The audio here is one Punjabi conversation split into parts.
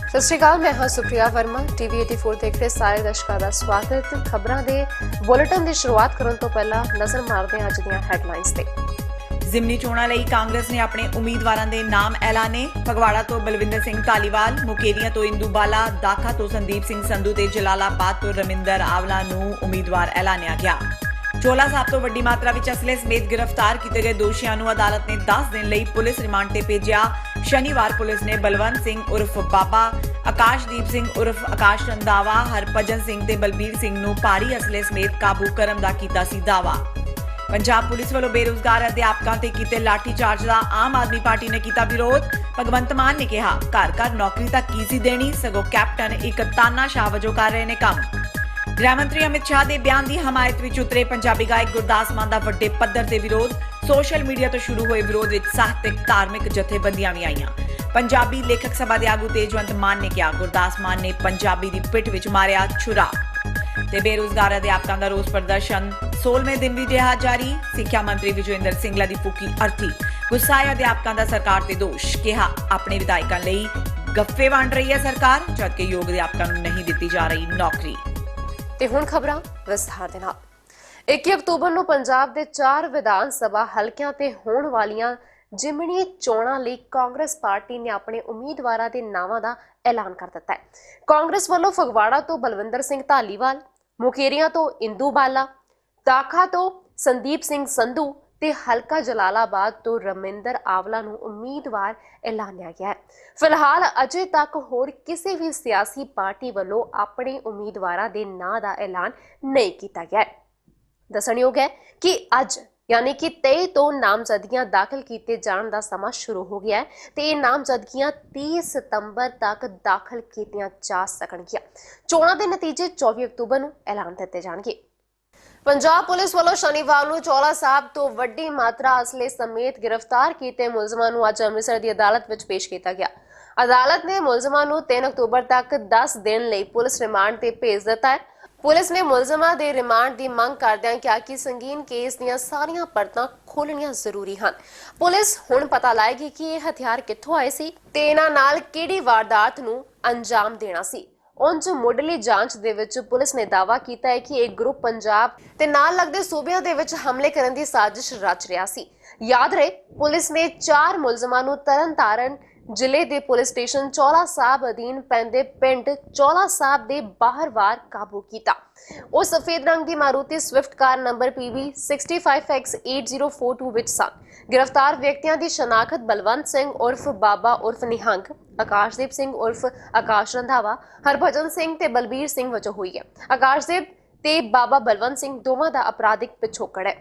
सत श्री अकाल, मैं हाँ सुप्रिया वर्मा। टीवी 84 देख रहे सारे दर्शकों का स्वागत। खबरों के बुलेटिन की शुरुआत करने तो पहला नजर मारते हैं अज दी हैडलाइंस ते। ਜ਼ਿਮਨੀ ਚੋਣਾਂ ਲਈ ਕਾਂਗਰਸ ਨੇ ਆਪਣੇ ਉਮੀਦਵਾਰਾਂ ਦੇ ਨਾਮ ਐਲਾਨੇ। ਫਗਵਾੜਾ ਤੋਂ ਬਲਵਿੰਦਰ ਸਿੰਘ ਧਾਲੀਵਾਲ, ਮੁਕੇਰੀਆਂ ਤੋਂ ਇੰਦੂ ਬਾਲਾ, ਦਾਖਾ ਤੋਂ ਸੰਦੀਪ ਸਿੰਘ ਸੰਧੂ ਤੇ ਜਲਾਲਾਬਾਦ ਤੋਂ ਰਮਿੰਦਰ ਆਵਲਾ ਨੂੰ ਉਮੀਦਵਾਰ ਐਲਾਨਿਆ ਗਿਆ। ਚੋਲਾ ਸਾਹਿਬ ਤੋਂ ਵੱਡੀ ਮਾਤਰਾ ਵਿੱਚ ਅਸਲੇ ਸਮੇਤ ਗ੍ਰਿਫਤਾਰ ਕੀਤੇ ਗਏ ਦੋਸ਼ੀਆਂ ਨੂੰ ਅਦਾਲਤ ਨੇ 10 ਦਿਨ ਲਈ ਪੁਲਿਸ ਰਿਮਾਂਡ ਤੇ ਭੇਜਿਆ। ਸ਼ਨੀਵਾਰ ਪੁਲਿਸ ਨੇ ਬਲਵੰਤ ਸਿੰਘ ਉਰਫ ਬਾਬਾ, ਆਕਾਸ਼ਦੀਪ ਸਿੰਘ ਉਰਫ ਆਕਾਸ਼ ਰੰਧਾਵਾ, ਹਰਭਜਨ ਸਿੰਘ ਤੇ ਬਲਬੀਰ ਸਿੰਘ ਨੂੰ ਭਾਰੀ ਅਸਲੇ ਸਮੇਤ ਕਾਬੂ ਕਰਨ ਦਾ ਕੀਤਾ ਸੀ ਦਾਅਵਾ। ਪੰਜਾਬ ਪੁਲਿਸ ਵੱਲੋਂ ਬੇਰੁਜ਼ਗਾਰ ਅਧਿਆਪਕਾਂ ਤੇ ਕੀਤੇ ਲਾਠੀ ਚਾਰਜ ਦਾ ਆਮ ਆਦਮੀ ਪਾਰਟੀ ਨੇ ਕੀਤਾ ਵਿਰੋਧ। ਭਗਵੰਤ ਮਾਨ ਨੇ ਕਿਹਾ ਘਰ ਘਰ ਨੌਕਰੀ ਤਾਂ ਕੀ ਸੀ ਦੇਣੀ, ਸਗੋਂ ਕੈਪਟਨ ਇੱਕ ਤਾਨਾਸ਼ਾਹ ਵਜੋਂ ਕਰ ਰਹੇ ਨੇ ਕੰਮ। ਗ੍ਰਹਿ ਮੰਤਰੀ ਅਮਿਤ ਸ਼ਾਹ ਦੇ ਬਿਆਨ ਦੀ ਹਮਾਇਤ ਵਿੱਚ ਉਤਰੇ ਪੰਜਾਬੀ ਗਾਇਕ ਗੁਰਦਾਸ ਮਾਨ ਦਾ ਵੱਡੇ ਪੱਧਰ ਤੇ ਵਿਰੋਧ। ਸੋਸ਼ਲ ਮੀਡੀਆ ਤੋਂ ਸ਼ੁਰੂ ਹੋਏ ਵਿਰੋਧ ਵਿੱਚ ਸਾਹਿਤਕ ਧਾਰਮਿਕ ਜਥੇਬੰਦੀਆਂ ਵੀ ਆਈਆਂ। ਪੰਜਾਬੀ ਲੇਖਕ ਸਭਾ ਦੇ ਆਗੂ ਤੇਜਵੰਤ ਮਾਨ ਨੇ ਕਿਹਾ ਗੁਰਦਾਸ ਮਾਨ ਨੇ ਪੰਜਾਬੀ ਦੀ ਪਿੱਠ ਵਿੱਚ ਮਾਰਿਆ ਛੁਰਾ। ਤੇ ਬੇਰੁਜ਼ਗਾਰ ਅਧਿਆਪਕਾਂ ਦਾ ਰੋਸ ਪ੍ਰਦਰਸ਼ਨ 16ਵੇਂ ਦਿਨ ਵੀ ਰਿਹਾ ਜਾਰੀ। ਸਿੱਖਿਆ ਮੰਤਰੀ ਵਿਜੇਂਦਰ ਸਿੰਗਲਾ ਦੀ ਫੂਕੀ ਅਰਥੀ। ਗੁੱਸਾਏ ਅਧਿਆਪਕਾਂ ਦਾ ਸਰਕਾਰ ਤੇ ਦੋਸ਼, ਕਿਹਾ ਆਪਣੇ ਵਿਧਾਇਕਾਂ ਲਈ ਗੱਫੇ ਵੰਡ ਰਹੀ ਹੈ ਸਰਕਾਰ, ਜਦਕਿ ਯੋਗ ਅਧਿਆਪਕਾਂ ਨੂੰ ਨਹੀਂ ਦਿੱਤੀ ਜਾ ਰਹੀ ਨੌਕਰੀ। ਤੇ ਹੁਣ ਖਬਰਾਂ ਵਿਸਥਾਰ ਦੇ ਨਾਲ। 21 ਅਕਤੂਬਰ ਨੂੰ ਪੰਜਾਬ ਦੇ 4 ਵਿਧਾਨ ਸਭਾ ਹਲਕਿਆਂ ਤੇ ਹੋਣ ਵਾਲੀਆਂ ਜ਼ਿਮਨੀ ਚੋਣਾਂ ਲਈ ਕਾਂਗਰਸ ਪਾਰਟੀ ਨੇ ਆਪਣੇ ਉਮੀਦਵਾਰਾਂ ਦੇ ਨਾਵਾਂ ਦਾ ਐਲਾਨ ਕਰ ਦਿੱਤਾ ਹੈ। ਕਾਂਗਰਸ ਵੱਲੋਂ ਫਗਵਾੜਾ ਤੋਂ ਬਲਵਿੰਦਰ ਸਿੰਘ ਧਾਲੀਵਾਲ, ਮੁਕੇਰੀਆਂ ਤੋਂ ਇੰਦੂ ਬਾਲਾ, ਦਾਖਾ ਤੋਂ ਸੰਦੀਪ ਸਿੰਘ ਸੰਧੂ ਤੇ ਹਲਕਾ ਜਲਾਲਾਬਾਦ ਤੋਂ ਰਮਿੰਦਰ ਆਵਲਾ ਨੂੰ ਉਮੀਦਵਾਰ ਐਲਾਨਿਆ ਗਿਆ ਹੈ। ਫਿਲਹਾਲ ਅਜੇ ਤੱਕ ਹੋਰ ਕਿਸੇ ਵੀ ਸਿਆਸੀ ਪਾਰਟੀ ਵੱਲੋਂ ਆਪਣੇ ਉਮੀਦਵਾਰਾਂ ਦੇ ਨਾਂ ਦਾ ਐਲਾਨ ਨਹੀਂ ਕੀਤਾ ਗਿਆ ਹੈ। ਦੱਸਣਯੋਗ ਹੈ ਕਿ ਅੱਜ यानी कि 23 तो नामजदगियां दाखिल किए जाने का समा शुरू हो गया है ते ये नामजदगियां 30 सितंबर तक दाखिल कीतियां जा सकणगियां। चोणां दे नतीजे 24 अक्तूबर नूं ऐलान दिते जाणगे। पंजाब पुलिस वालों शनिवार नूं चौला साहब तो वड्डी मात्रा असले समेत गिरफ्तार किए मुलजमां नूं अज अमृतसर की अदालत विच पेश किया गया। अदालत ने मुलजमां नूं 3 अक्तूबर तक 10 दिन लई पुलिस रिमांड ते भेज दिता है। पुलिस ने मुलजमां दे रिमांड की मंग करदिआं कहा कि संगीन केस दीआं सारियां परतां खोलणीआं जरूरी हन। पुलिस हुण पता लाएगी कि ये हथियार कित्थों आए सी ते इन्हां नाल किहड़ी वारदात नूं अंजाम देना सी। उंज मुढली जांच दे विच पुलिस ने दावा कीता है कि एक ग्रुप पंजाब ते नाल लगदे सूबिਆਂ दे विच हमले करन दी साजिश रच रिहा सी। याद रहे पुलिस ने 4 मुलजमां नूं तरनताਰਨ ਜ਼ਿਲ੍ਹੇ ਦੇ ਪੁਲਿਸ ਸਟੇਸ਼ਨ ਚੌਲਾ ਸਾਹਿਬ ਅਧੀਨ ਪੈਂਦੇ ਪਿੰਡ ਚੌਲਾ ਸਾਹਿਬ ਦੇ ਬਾਹਰਵਾਰ ਕਾਬੂ ਕੀਤਾ। ਉਹ ਸਫੇਦ ਰੰਗ ਦੀ Maruti Swift car number PV 65X8042 ਵਿੱਚ ਸਨ। गिरफ्तार ਵਿਅਕਤੀਆਂ ਦੀ ਸ਼ਨਾਖਤ ਬਲਵੰਤ ਸਿੰਘ ਉਰਫ ਬਾਬਾ ਉਰਫ ਨਿਹੰਗ, ਆਕਾਸ਼ਦੀਪ ਸਿੰਘ ਉਰਫ ਆਕਾਸ਼ ਰੰਧਾਵਾ, ਹਰਭਜਨ ਸਿੰਘ ਤੇ ਬਲਬੀਰ ਸਿੰਘ ਵਜੋਂ ਹੋਈ ਹੈ। ਆਕਾਸ਼ਦੀਪ ਤੇ ਬਾਬਾ ਬਲਵੰਤ ਸਿੰਘ ਦੋਵਾਂ ਦਾ ਅਪਰਾਧਿਕ ਪਿਛੋਕੜ ਹੈ।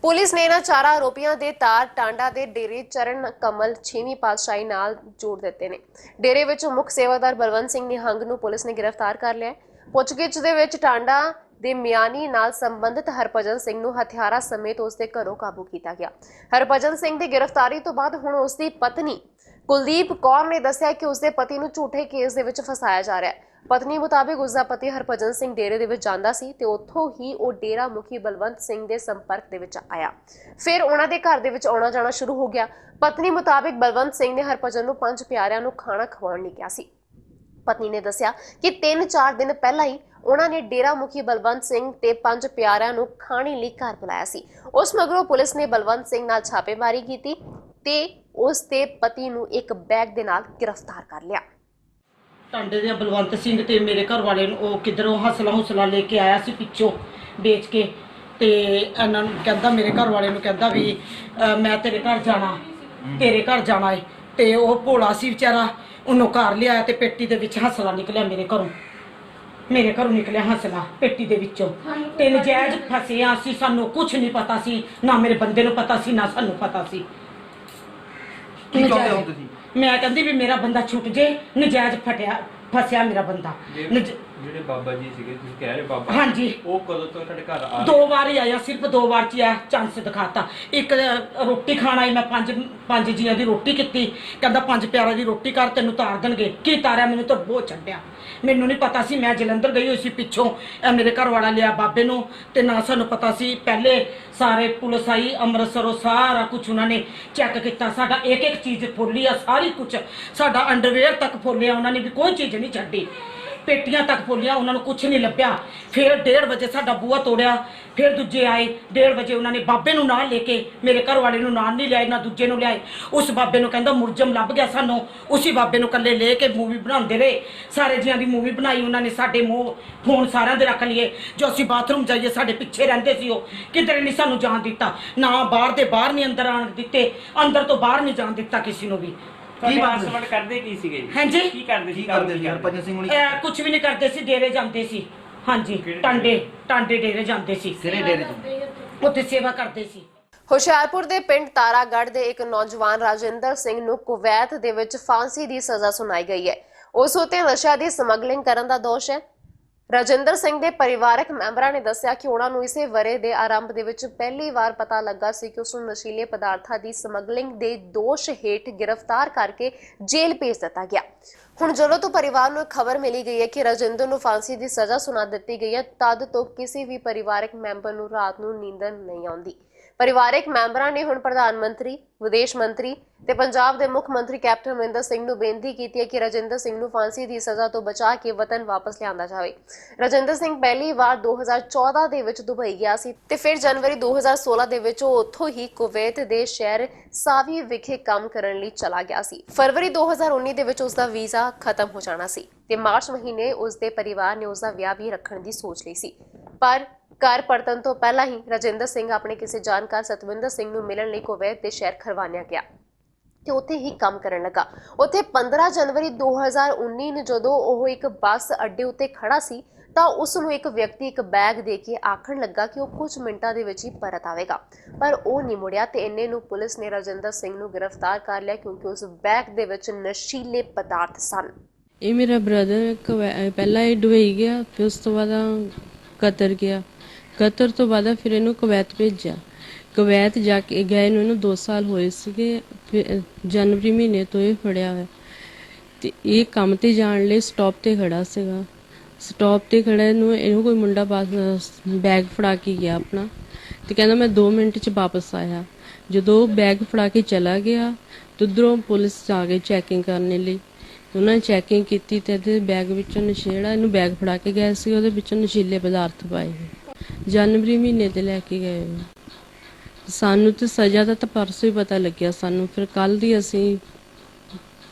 ਪੁਲਿਸ ਨੇ ਇਹਨਾਂ 4 ਆਰੋਪੀਆਂ ਦੇ ਤਾਰ ਟਾਂਡਾ ਦੇ ਡੇਰੇ ਚਰਨ ਕਮਲ 6ਵੀਂ ਪਾਤਸ਼ਾਹੀ ਨਾਲ ਜੋੜ ਦਿੱਤੇ ਨੇ। ਡੇਰੇ ਵਿੱਚ ਮੁੱਖ ਸੇਵਾਦਾਰ ਬਲਵੰਤ ਸਿੰਘ ਨਿਹੰਗ ਨੂੰ ਪੁਲਿਸ ਨੇ ਗ੍ਰਿਫਤਾਰ ਕਰ ਲਿਆ। ਪੁੱਛਗਿੱਛ ਦੇ ਵਿੱਚ ਟਾਂਡਾ ਦੇ ਮਿਆਨੀ ਨਾਲ ਸੰਬੰਧਿਤ ਹਰਭਜਨ ਸਿੰਘ ਨੂੰ ਹਥਿਆਰਾਂ ਸਮੇਤ ਉਸ ਦੇ ਘਰੋਂ ਕਾਬੂ ਕੀਤਾ ਗਿਆ। ਹਰਭਜਨ ਸਿੰਘ ਦੀ ਗ੍ਰਿਫਤਾਰੀ ਤੋਂ ਬਾਅਦ ਹੁਣ ਉਸ ਦੀ ਪਤਨੀ ਕੁਲਦੀਪ ਕੌਰ ਨੇ ਦੱਸਿਆ ਕਿ ਉਸ ਦੇ ਪਤੀ ਨੂੰ ਝੂਠੇ ਕੇਸ ਦੇ ਵਿੱਚ ਫਸਾਇਆ ਜਾ ਰਿਹਾ ਹੈ। ਪਤਨੀ ਮੁਤਾਬਿਕ ਉਸ ਦਾ ਪਤੀ ਹਰਭਜਨ ਸਿੰਘ ਡੇਰੇ ਦੇ ਵਿੱਚ ਜਾਂਦਾ ਸੀ ਤੇ ਉੱਥੋਂ ਹੀ ਉਹ ਡੇਰਾ ਮੁਖੀ ਬਲਵੰਤ ਸਿੰਘ ਦੇ ਸੰਪਰਕ ਦੇ ਵਿੱਚ ਆਇਆ। ਫਿਰ ਉਹਨਾਂ ਦੇ ਘਰ ਦੇ ਵਿੱਚ ਆਉਣਾ ਜਾਣਾ ਸ਼ੁਰੂ ਹੋ ਗਿਆ। ਪਤਨੀ ਮੁਤਾਬਿਕ ਬਲਵੰਤ ਸਿੰਘ ਨੇ ਹਰਭਜਨ ਨੂੰ 5 ਪਿਆਰਿਆਂ ਨੂੰ ਖਾਣਾ ਖਵਾਉਣ ਲਈ ਕਿਹਾ ਸੀ। ਪਤਨੀ ਨੇ ਦੱਸਿਆ ਕਿ 3-4 ਦਿਨ ਪਹਿਲਾਂ ਹੀ ਉਹਨਾਂ ਨੇ ਡੇਰਾ ਮੁਖੀ ਬਲਵੰਤ ਸਿੰਘ ਤੇ 5 ਪਿਆਰਿਆਂ ਨੂੰ ਖਾਣੇ ਲਈ ਘਰ ਬੁਲਾਇਆ ਸੀ। ਉਸ ਮਗਰੋਂ ਪੁਲਿਸ ਨੇ ਬਲਵੰਤ ਸਿੰਘ ਨਾਲ ਛਾਪੇਮਾਰੀ ਕੀਤੀ ਤੇ ਉਸ ਦੇ ਪਤੀ ਨੂੰ ਇੱਕ ਬੈਗ ਦੇ ਨਾਲ ਗ੍ਰਿਫਤਾਰ ਕਰ ਲਿਆ। ਟਾਂਡੇ ਦੇ ਬਲਵੰਤ ਸਿੰਘ ਤੇ ਮੇਰੇ ਘਰ ਵਾਲੇ ਨੂੰ ਉਹ ਕਿਧਰੋਂ ਹਸਲਾ ਲੈ ਕੇ ਆਇਆ ਸੀ ਪਿੱਛੋਂ ਵੇਚ ਕੇ, ਤੇ ਇਹਨਾਂ ਨੂੰ ਕਹਿੰਦਾ, ਮੇਰੇ ਘਰ ਵਾਲੇ ਨੂੰ ਕਹਿੰਦਾ ਵੀ ਮੈਂ ਤੇਰੇ ਘਰ ਜਾਣਾ ਏ। ਤੇ ਉਹ ਭੋਲਾ ਸੀ ਵਿਚਾਰਾ, ਉਹਨੂੰ ਘਰ ਲਿਆਇਆ ਤੇ ਪੇਟੀ ਦੇ ਵਿੱਚ ਹਸਲਾ ਨਿਕਲਿਆ ਮੇਰੇ ਘਰੋਂ ਨਿਕਲਿਆ ਹਸਲਾ ਪੇਟੀ ਦੇ ਵਿੱਚੋਂ। ਤੇ ਨਜਾਇਜ਼ ਫਸਿਆ ਸੀ, ਸਾਨੂੰ ਕੁਝ ਨਹੀਂ ਪਤਾ ਸੀ, ਨਾ ਮੇਰੇ ਬੰਦੇ ਨੂੰ ਪਤਾ ਸੀ ਨਾ ਸਾਨੂੰ ਪਤਾ ਸੀ। ਕੀ ਚਾਹੁੰਦੇ ਹੋ ਤੁਸੀਂ? ਮੈਂ ਕਹਿੰਦੀ ਵੀ ਮੇਰਾ ਬੰਦਾ ਛੁੱਟ ਜੇ, ਨਜਾਇਜ਼ ਫਸਿਆ ਮੇਰਾ ਬੰਦਾ। ਜਿਹੜੇ ਬਾਬਾ ਜੀ ਸੀਗੇ ਤੁਸੀਂ ਕਹਿ ਰਹੇ ਬਾਬਾ, ਹਾਂਜੀ। ਉਹ ਕਦੋਂ ਤੋਂ ਤੁਹਾਡੇ ਘਰ ਆ ਦੋ ਵਾਰ ਹੀ ਆਇਆ, ਸਿਰਫ ਦੋ ਵਾਰ ਚ ਆ ਚਾਂਸ ਦਿਖਾਤਾ। ਇੱਕ ਰੋਟੀ ਖਾਣ ਆਈ, ਮੈਂ ਪੰਜ ਜੀਆਂ ਦੀ ਰੋਟੀ ਕੀਤੀ, ਕਹਿੰਦਾ 5 ਪਿਆਰਾਂ ਦੀ ਰੋਟੀ ਕਰ, ਤੈਨੂੰ ਤਾਰ ਦੇਣਗੇ। ਕੀ ਤਾਰਿਆ? ਮੈਨੂੰ ਤਾਂ ਬਹੁਤ ਛੱਡਿਆ, ਮੈਨੂੰ ਨਹੀਂ ਪਤਾ ਸੀ। ਮੈਂ ਜਲੰਧਰ ਗਈ ਹੋਈ ਸੀ ਪਿੱਛੋਂ, ਮੇਰੇ ਘਰ ਵਾਲਾ ਲਿਆ ਬਾਬੇ ਨੂੰ, ਤੇ ਨਾ ਸਾਨੂੰ ਪਤਾ ਸੀ। ਪਹਿਲੇ ਸਾਰੇ ਪੁਲਿਸ ਆਈ ਅੰਮ੍ਰਿਤਸਰੋਂ, ਸਾਰਾ ਕੁਝ ਉਹਨਾਂ ਨੇ ਚੈੱਕ ਕੀਤਾ, ਸਾਡਾ ਇੱਕ ਚੀਜ਼ ਫੋਲੀ ਆ, ਸਾਰੀ ਕੁਝ ਸਾਡਾ ਅੰਡਰਵੇਅਰ ਤੱਕ ਫੋਲਿਆ ਉਹਨਾਂ ਨੇ, ਵੀ ਕੋਈ ਚੀਜ਼ ਨਹੀਂ ਛੱਡੀ, ਪੇਟੀਆਂ ਤੱਕ ਫੋਲੀਆਂ, ਉਹਨਾਂ ਨੂੰ ਕੁਝ ਨਹੀਂ ਲੱਭਿਆ। ਫਿਰ 1:30 ਵਜੇ ਸਾਡਾ ਬੂਹਾ ਤੋੜਿਆ, ਫਿਰ ਦੂਜੇ ਆਏ 1:30 ਵਜੇ, ਉਹਨਾਂ ਨੇ ਬਾਬੇ ਨੂੰ ਨਾਲ ਲੈ ਕੇ, ਮੇਰੇ ਘਰ ਵਾਲੇ ਨੂੰ ਨਾਲ ਨਹੀਂ ਲਿਆਏ, ਨਾ ਦੂਜੇ ਨੂੰ ਲਿਆਏ। ਉਸ ਬਾਬੇ ਨੂੰ ਕਹਿੰਦਾ ਮੁਰਜਮ ਲੱਭ ਗਿਆ ਸਾਨੂੰ, ਉਸੇ ਬਾਬੇ ਨੂੰ ਇਕੱਲੇ ਲੈ ਕੇ ਮੂਵੀ ਬਣਾਉਂਦੇ ਰਹੇ, ਸਾਰੇ ਜੀਆਂ ਦੀ ਮੂਵੀ ਬਣਾਈ ਉਹਨਾਂ ਨੇ। ਸਾਡੇ ਮੂੰਹ ਫੋਨ ਸਾਰਿਆਂ ਦੇ ਰੱਖ ਲਈਏ, ਜੋ ਅਸੀਂ ਬਾਥਰੂਮ ਜਾਈਏ ਸਾਡੇ ਪਿੱਛੇ ਰਹਿੰਦੇ ਸੀ, ਉਹ ਕਿਧਰੇ ਨਹੀਂ ਸਾਨੂੰ ਜਾਣ ਦਿੱਤਾ, ਨਾ ਬਾਹਰ ਦੇ ਬਾਹਰ ਨਹੀਂ ਅੰਦਰ ਆਣ ਦਿੱਤੇ, ਅੰਦਰ ਤੋਂ ਬਾਹਰ ਨਹੀਂ ਜਾਣ ਦਿੱਤਾ ਕਿਸੇ ਨੂੰ ਵੀ। ਕੀ ਬਾਤ ਕਰਦੇ ਕੀ ਸੀਗੇ ਜੀ? ਹਾਂਜੀ, ਕੀ ਕਰਦੇ ਸੀ ਹਰਭਜਨ ਸਿੰਘ ਹੁਣੀ? ਕੁਝ ਵੀ ਨਹੀਂ ਕਰਦੇ ਸੀ, ਡੇਰੇ ਜਾਂਦੇ ਸੀ। ਹਾਂਜੀ, ਟਾਂਡੇ ਡੇਰੇ ਜਾਂਦੇ ਸੀ, ਉੱਥੇ ਸੇਵਾ ਕਰਦੇ ਸੀ। ਹੁਸ਼ਿਆਰਪੁਰ ਦੇ ਪਿੰਡ ਤਾਰਾਗੜ੍ਹ ਦੇ ਇੱਕ ਨੌਜਵਾਨ ਰਾਜਿੰਦਰ ਸਿੰਘ ਨੂੰ ਕੁਵੈਤ ਦੇ ਵਿੱਚ ਫਾਂਸੀ ਦੀ ਸਜ਼ਾ ਸੁਣਾਈ ਗਈ ਹੈ। ਉਸ ਉੱਤੇ ਨਸ਼ਾ ਦੀ ਸਮਗਲਿੰਗ ਕਰਨ ਦਾ ਦੋਸ਼ ਹੈ। ਰਾਜਿੰਦਰ ਸਿੰਘ ਦੇ ਪਰਿਵਾਰਕ ਮੈਂਬਰਾਂ ਨੇ ਦੱਸਿਆ ਕਿ ਉਹਨਾਂ ਨੂੰ ਇਸੇ ਵਰੇ ਦੇ ਆਰੰਭ ਦੇ ਵਿੱਚ ਪਹਿਲੀ ਵਾਰ ਪਤਾ ਲੱਗਾ ਸੀ ਕਿ ਉਸ ਨੂੰ ਨਸ਼ੀਲੇ ਪਦਾਰਥਾਂ ਦੀ ਸਮਗਲਿੰਗ ਦੇ ਦੋਸ਼ ਹੇਠ ਗ੍ਰਿਫਤਾਰ ਕਰਕੇ ਜੇਲ੍ਹ ਭੇਜ ਦਿੱਤਾ ਗਿਆ। ਹੁਣ ਜਦੋਂ ਤੋਂ ਪਰਿਵਾਰ ਨੂੰ ਖਬਰ ਮਿਲੀ ਗਈ ਹੈ ਕਿ ਰਾਜਿੰਦਰ ਨੂੰ ਫਾਂਸੀ ਦੀ ਸਜ਼ਾ ਸੁਣਾ ਦਿੱਤੀ ਗਈ ਹੈ, ਤਦ ਤੋਂ ਕਿਸੇ ਵੀ ਪਰਿਵਾਰਕ ਮੈਂਬਰ ਨੂੰ ਰਾਤ ਨੂੰ ਨੀਂਦ ਨਹੀਂ ਆਉਂਦੀ। ਪਰਿਵਾਰਕ ਮੈਂਬਰਾਂ ਨੇ ਹੁਣ ਪ੍ਰਧਾਨ ਮੰਤਰੀ, ਵਿਦੇਸ਼ ਮੰਤਰੀ ਤੇ ਪੰਜਾਬ ਦੇ ਮੁੱਖ ਮੰਤਰੀ ਕੈਪਟਨ ਅਮਰਿੰਦਰ ਸਿੰਘ ਨੂੰ ਬੇਨਤੀ ਕੀਤੀ ਹੈ ਕਿ ਰਾਜਿੰਦਰ ਸਿੰਘ ਨੂੰ ਫਾਂਸੀ ਦੀ ਸਜ਼ਾ ਤੋਂ ਬਚਾ ਕੇ ਵਤਨ ਵਾਪਸ ਲਿਆਂਦਾ ਜਾਵੇ। ਰਾਜਿੰਦਰ ਸਿੰਘ ਪਹਿਲੀ ਵਾਰ 2014 ਦੇ ਵਿੱਚ ਦੁਬਈ ਗਿਆ ਸੀ ਤੇ ਫਿਰ ਜਨਵਰੀ 2016 ਦੇ ਵਿੱਚ ਉਹ ਉੱਥੋਂ ਹੀ ਕੁਵੈਤ ਦੇ ਸ਼ਹਿਰ ਸਾਵੀ ਵਿਖੇ ਕੰਮ ਕਰਨ ਲਈ ਚਲਾ ਗਿਆ ਸੀ। ਫਰਵਰੀ 2019 ਦੇ ਵਿੱਚ ਉਸ ਦਾ ਵੀਜ਼ਾ ਖਤਮ ਹੋ ਜਾਣਾ ਸੀ ਤੇ ਮਾਰਚ ਮਹੀਨੇ ਉਸ ਦੇ ਪਰਿਵਾਰ ਨੇ ਉਸ ਦਾ ਵਿਆਹ ਵੀ ਰੱਖਣ ਦੀ ਸੋਚ ਲਈ ਸੀ, ਪਰ ਘਰ ਪਰਤਣ ਤੋਂ ਪਹਿਲਾਂ ਹੀ ਰਾਜਿੰਦਰ ਸਿੰਘ ਆਪਣੇ ਕਿਸੇ ਜਾਣਕਾਰ ਸਤਵਿੰਦਰ ਸਿੰਘ ਨੂੰ ਮਿਲਣ ਲਈ ਕੁਵੈਤ ਦੇ ਸ਼ਹਿਰ ਖਰਵਾਨਿਆ ਗਿਆ ਤੇ ਉੱਥੇ ਹੀ ਕੰਮ ਕਰਨ ਲੱਗਾ। ਉੱਥੇ 15 ਜਨਵਰੀ 2019 ਨੂੰ ਜਦੋਂ ਉਹ ਇੱਕ ਬੱਸ ਅੱਡੇ ਉੱਤੇ ਖੜਾ ਸੀ ਤਾਂ ਉਸ ਨੂੰ ਇੱਕ ਵਿਅਕਤੀ ਇੱਕ ਬੈਗ ਦੇ ਕੇ ਆਖਣ ਲੱਗਾ ਕਿ ਉਹ ਕੁਝ ਮਿੰਟਾਂ ਦੇ ਵਿੱਚ ਹੀ ਪਰਤ ਆਵੇਗਾ, ਪਰ ਉਹ ਨਹੀਂ ਮੁੜਿਆ ਤੇ ਇੰਨੇ ਨੂੰ ਪੁਲਿਸ ਨੇ ਰਾਜਿੰਦਰ ਸਿੰਘ ਨੂੰ ਗ੍ਰਿਫਤਾਰ ਕਰ ਲਿਆ ਕਿਉਂਕਿ ਉਸ ਬੈਗ ਦੇ ਵਿੱਚ ਨਸ਼ੀਲੇ ਪਦਾਰਥ ਸਨ। ਇਹ ਮੇਰਾ ਬ੍ਰਦਰ ਪਹਿਲਾਂ ਇਹ ਦੁਬਈ ਗਿਆ, ਫਿਰ ਉਸ ਤੋਂ ਬਾਅਦ ਕਤਰ ਗਿਆ, ਕਤਰ ਤੋਂ ਬਾਅਦ ਫਿਰ ਇਹਨੂੰ ਕੁਵੈਤ ਭੇਜਿਆ। ਕੁਵੈਤ ਜਾ ਕੇ ਗਏ ਨੂੰ ਇਹਨੂੰ 2 ਸਾਲ ਹੋਏ ਸੀਗੇ, ਫਿਰ ਜਨਵਰੀ ਮਹੀਨੇ ਤੋਂ ਇਹ ਫੜਿਆ ਹੋਇਆ ਤੇ ਇਹ ਕੰਮ ਤੇ ਜਾਣ ਲਈ ਸਟਾਪ ਤੇ ਖੜਾ ਸੀਗਾ। ਸਟਾਪ ਤੇ ਖੜਾ ਇਹਨੂੰ ਕੋਈ ਮੁੰਡਾ ਬੈਗ ਫੜਾ ਕੇ ਗਿਆ ਆਪਣਾ ਤੇ ਕਹਿੰਦਾ ਮੈਂ 2 ਮਿੰਟ 'ਚ ਵਾਪਸ ਆਇਆ। ਜਦੋਂ ਬੈਗ ਫੜਾ ਕੇ ਚਲਾ ਗਿਆ ਤੇ ਉੱਧਰੋਂ ਪੁਲਿਸ ਆ ਗਈ ਚੈਕਿੰਗ ਕਰਨ ਲਈ। ਉਹਨਾਂ ਨੇ ਚੈਕਿੰਗ ਕੀਤੀ ਤੇ ਇਹਦੇ ਬੈਗ ਵਿੱਚੋਂ ਜਿਹੜਾ ਇਹਨੂੰ ਬੈਗ ਫੜਾ ਕੇ ਗਿਆ ਸੀ ਉਹਦੇ ਵਿੱਚੋਂ ਨਸ਼ੀਲੇ ਪਦਾਰਥ ਪਾਏ। ਜਨਵਰੀ ਮਹੀਨੇ ਤੇ ਲੈ ਕੇ ਗਏ। ਸਾਨੂੰ ਤੇ ਸਜ਼ਾ ਦਾ ਤਾਂ ਪਰਸੋਂ ਹੀ ਪਤਾ ਲੱਗਿਆ ਸਾਨੂੰ, ਫਿਰ ਕੱਲ ਦੀ ਅਸੀਂ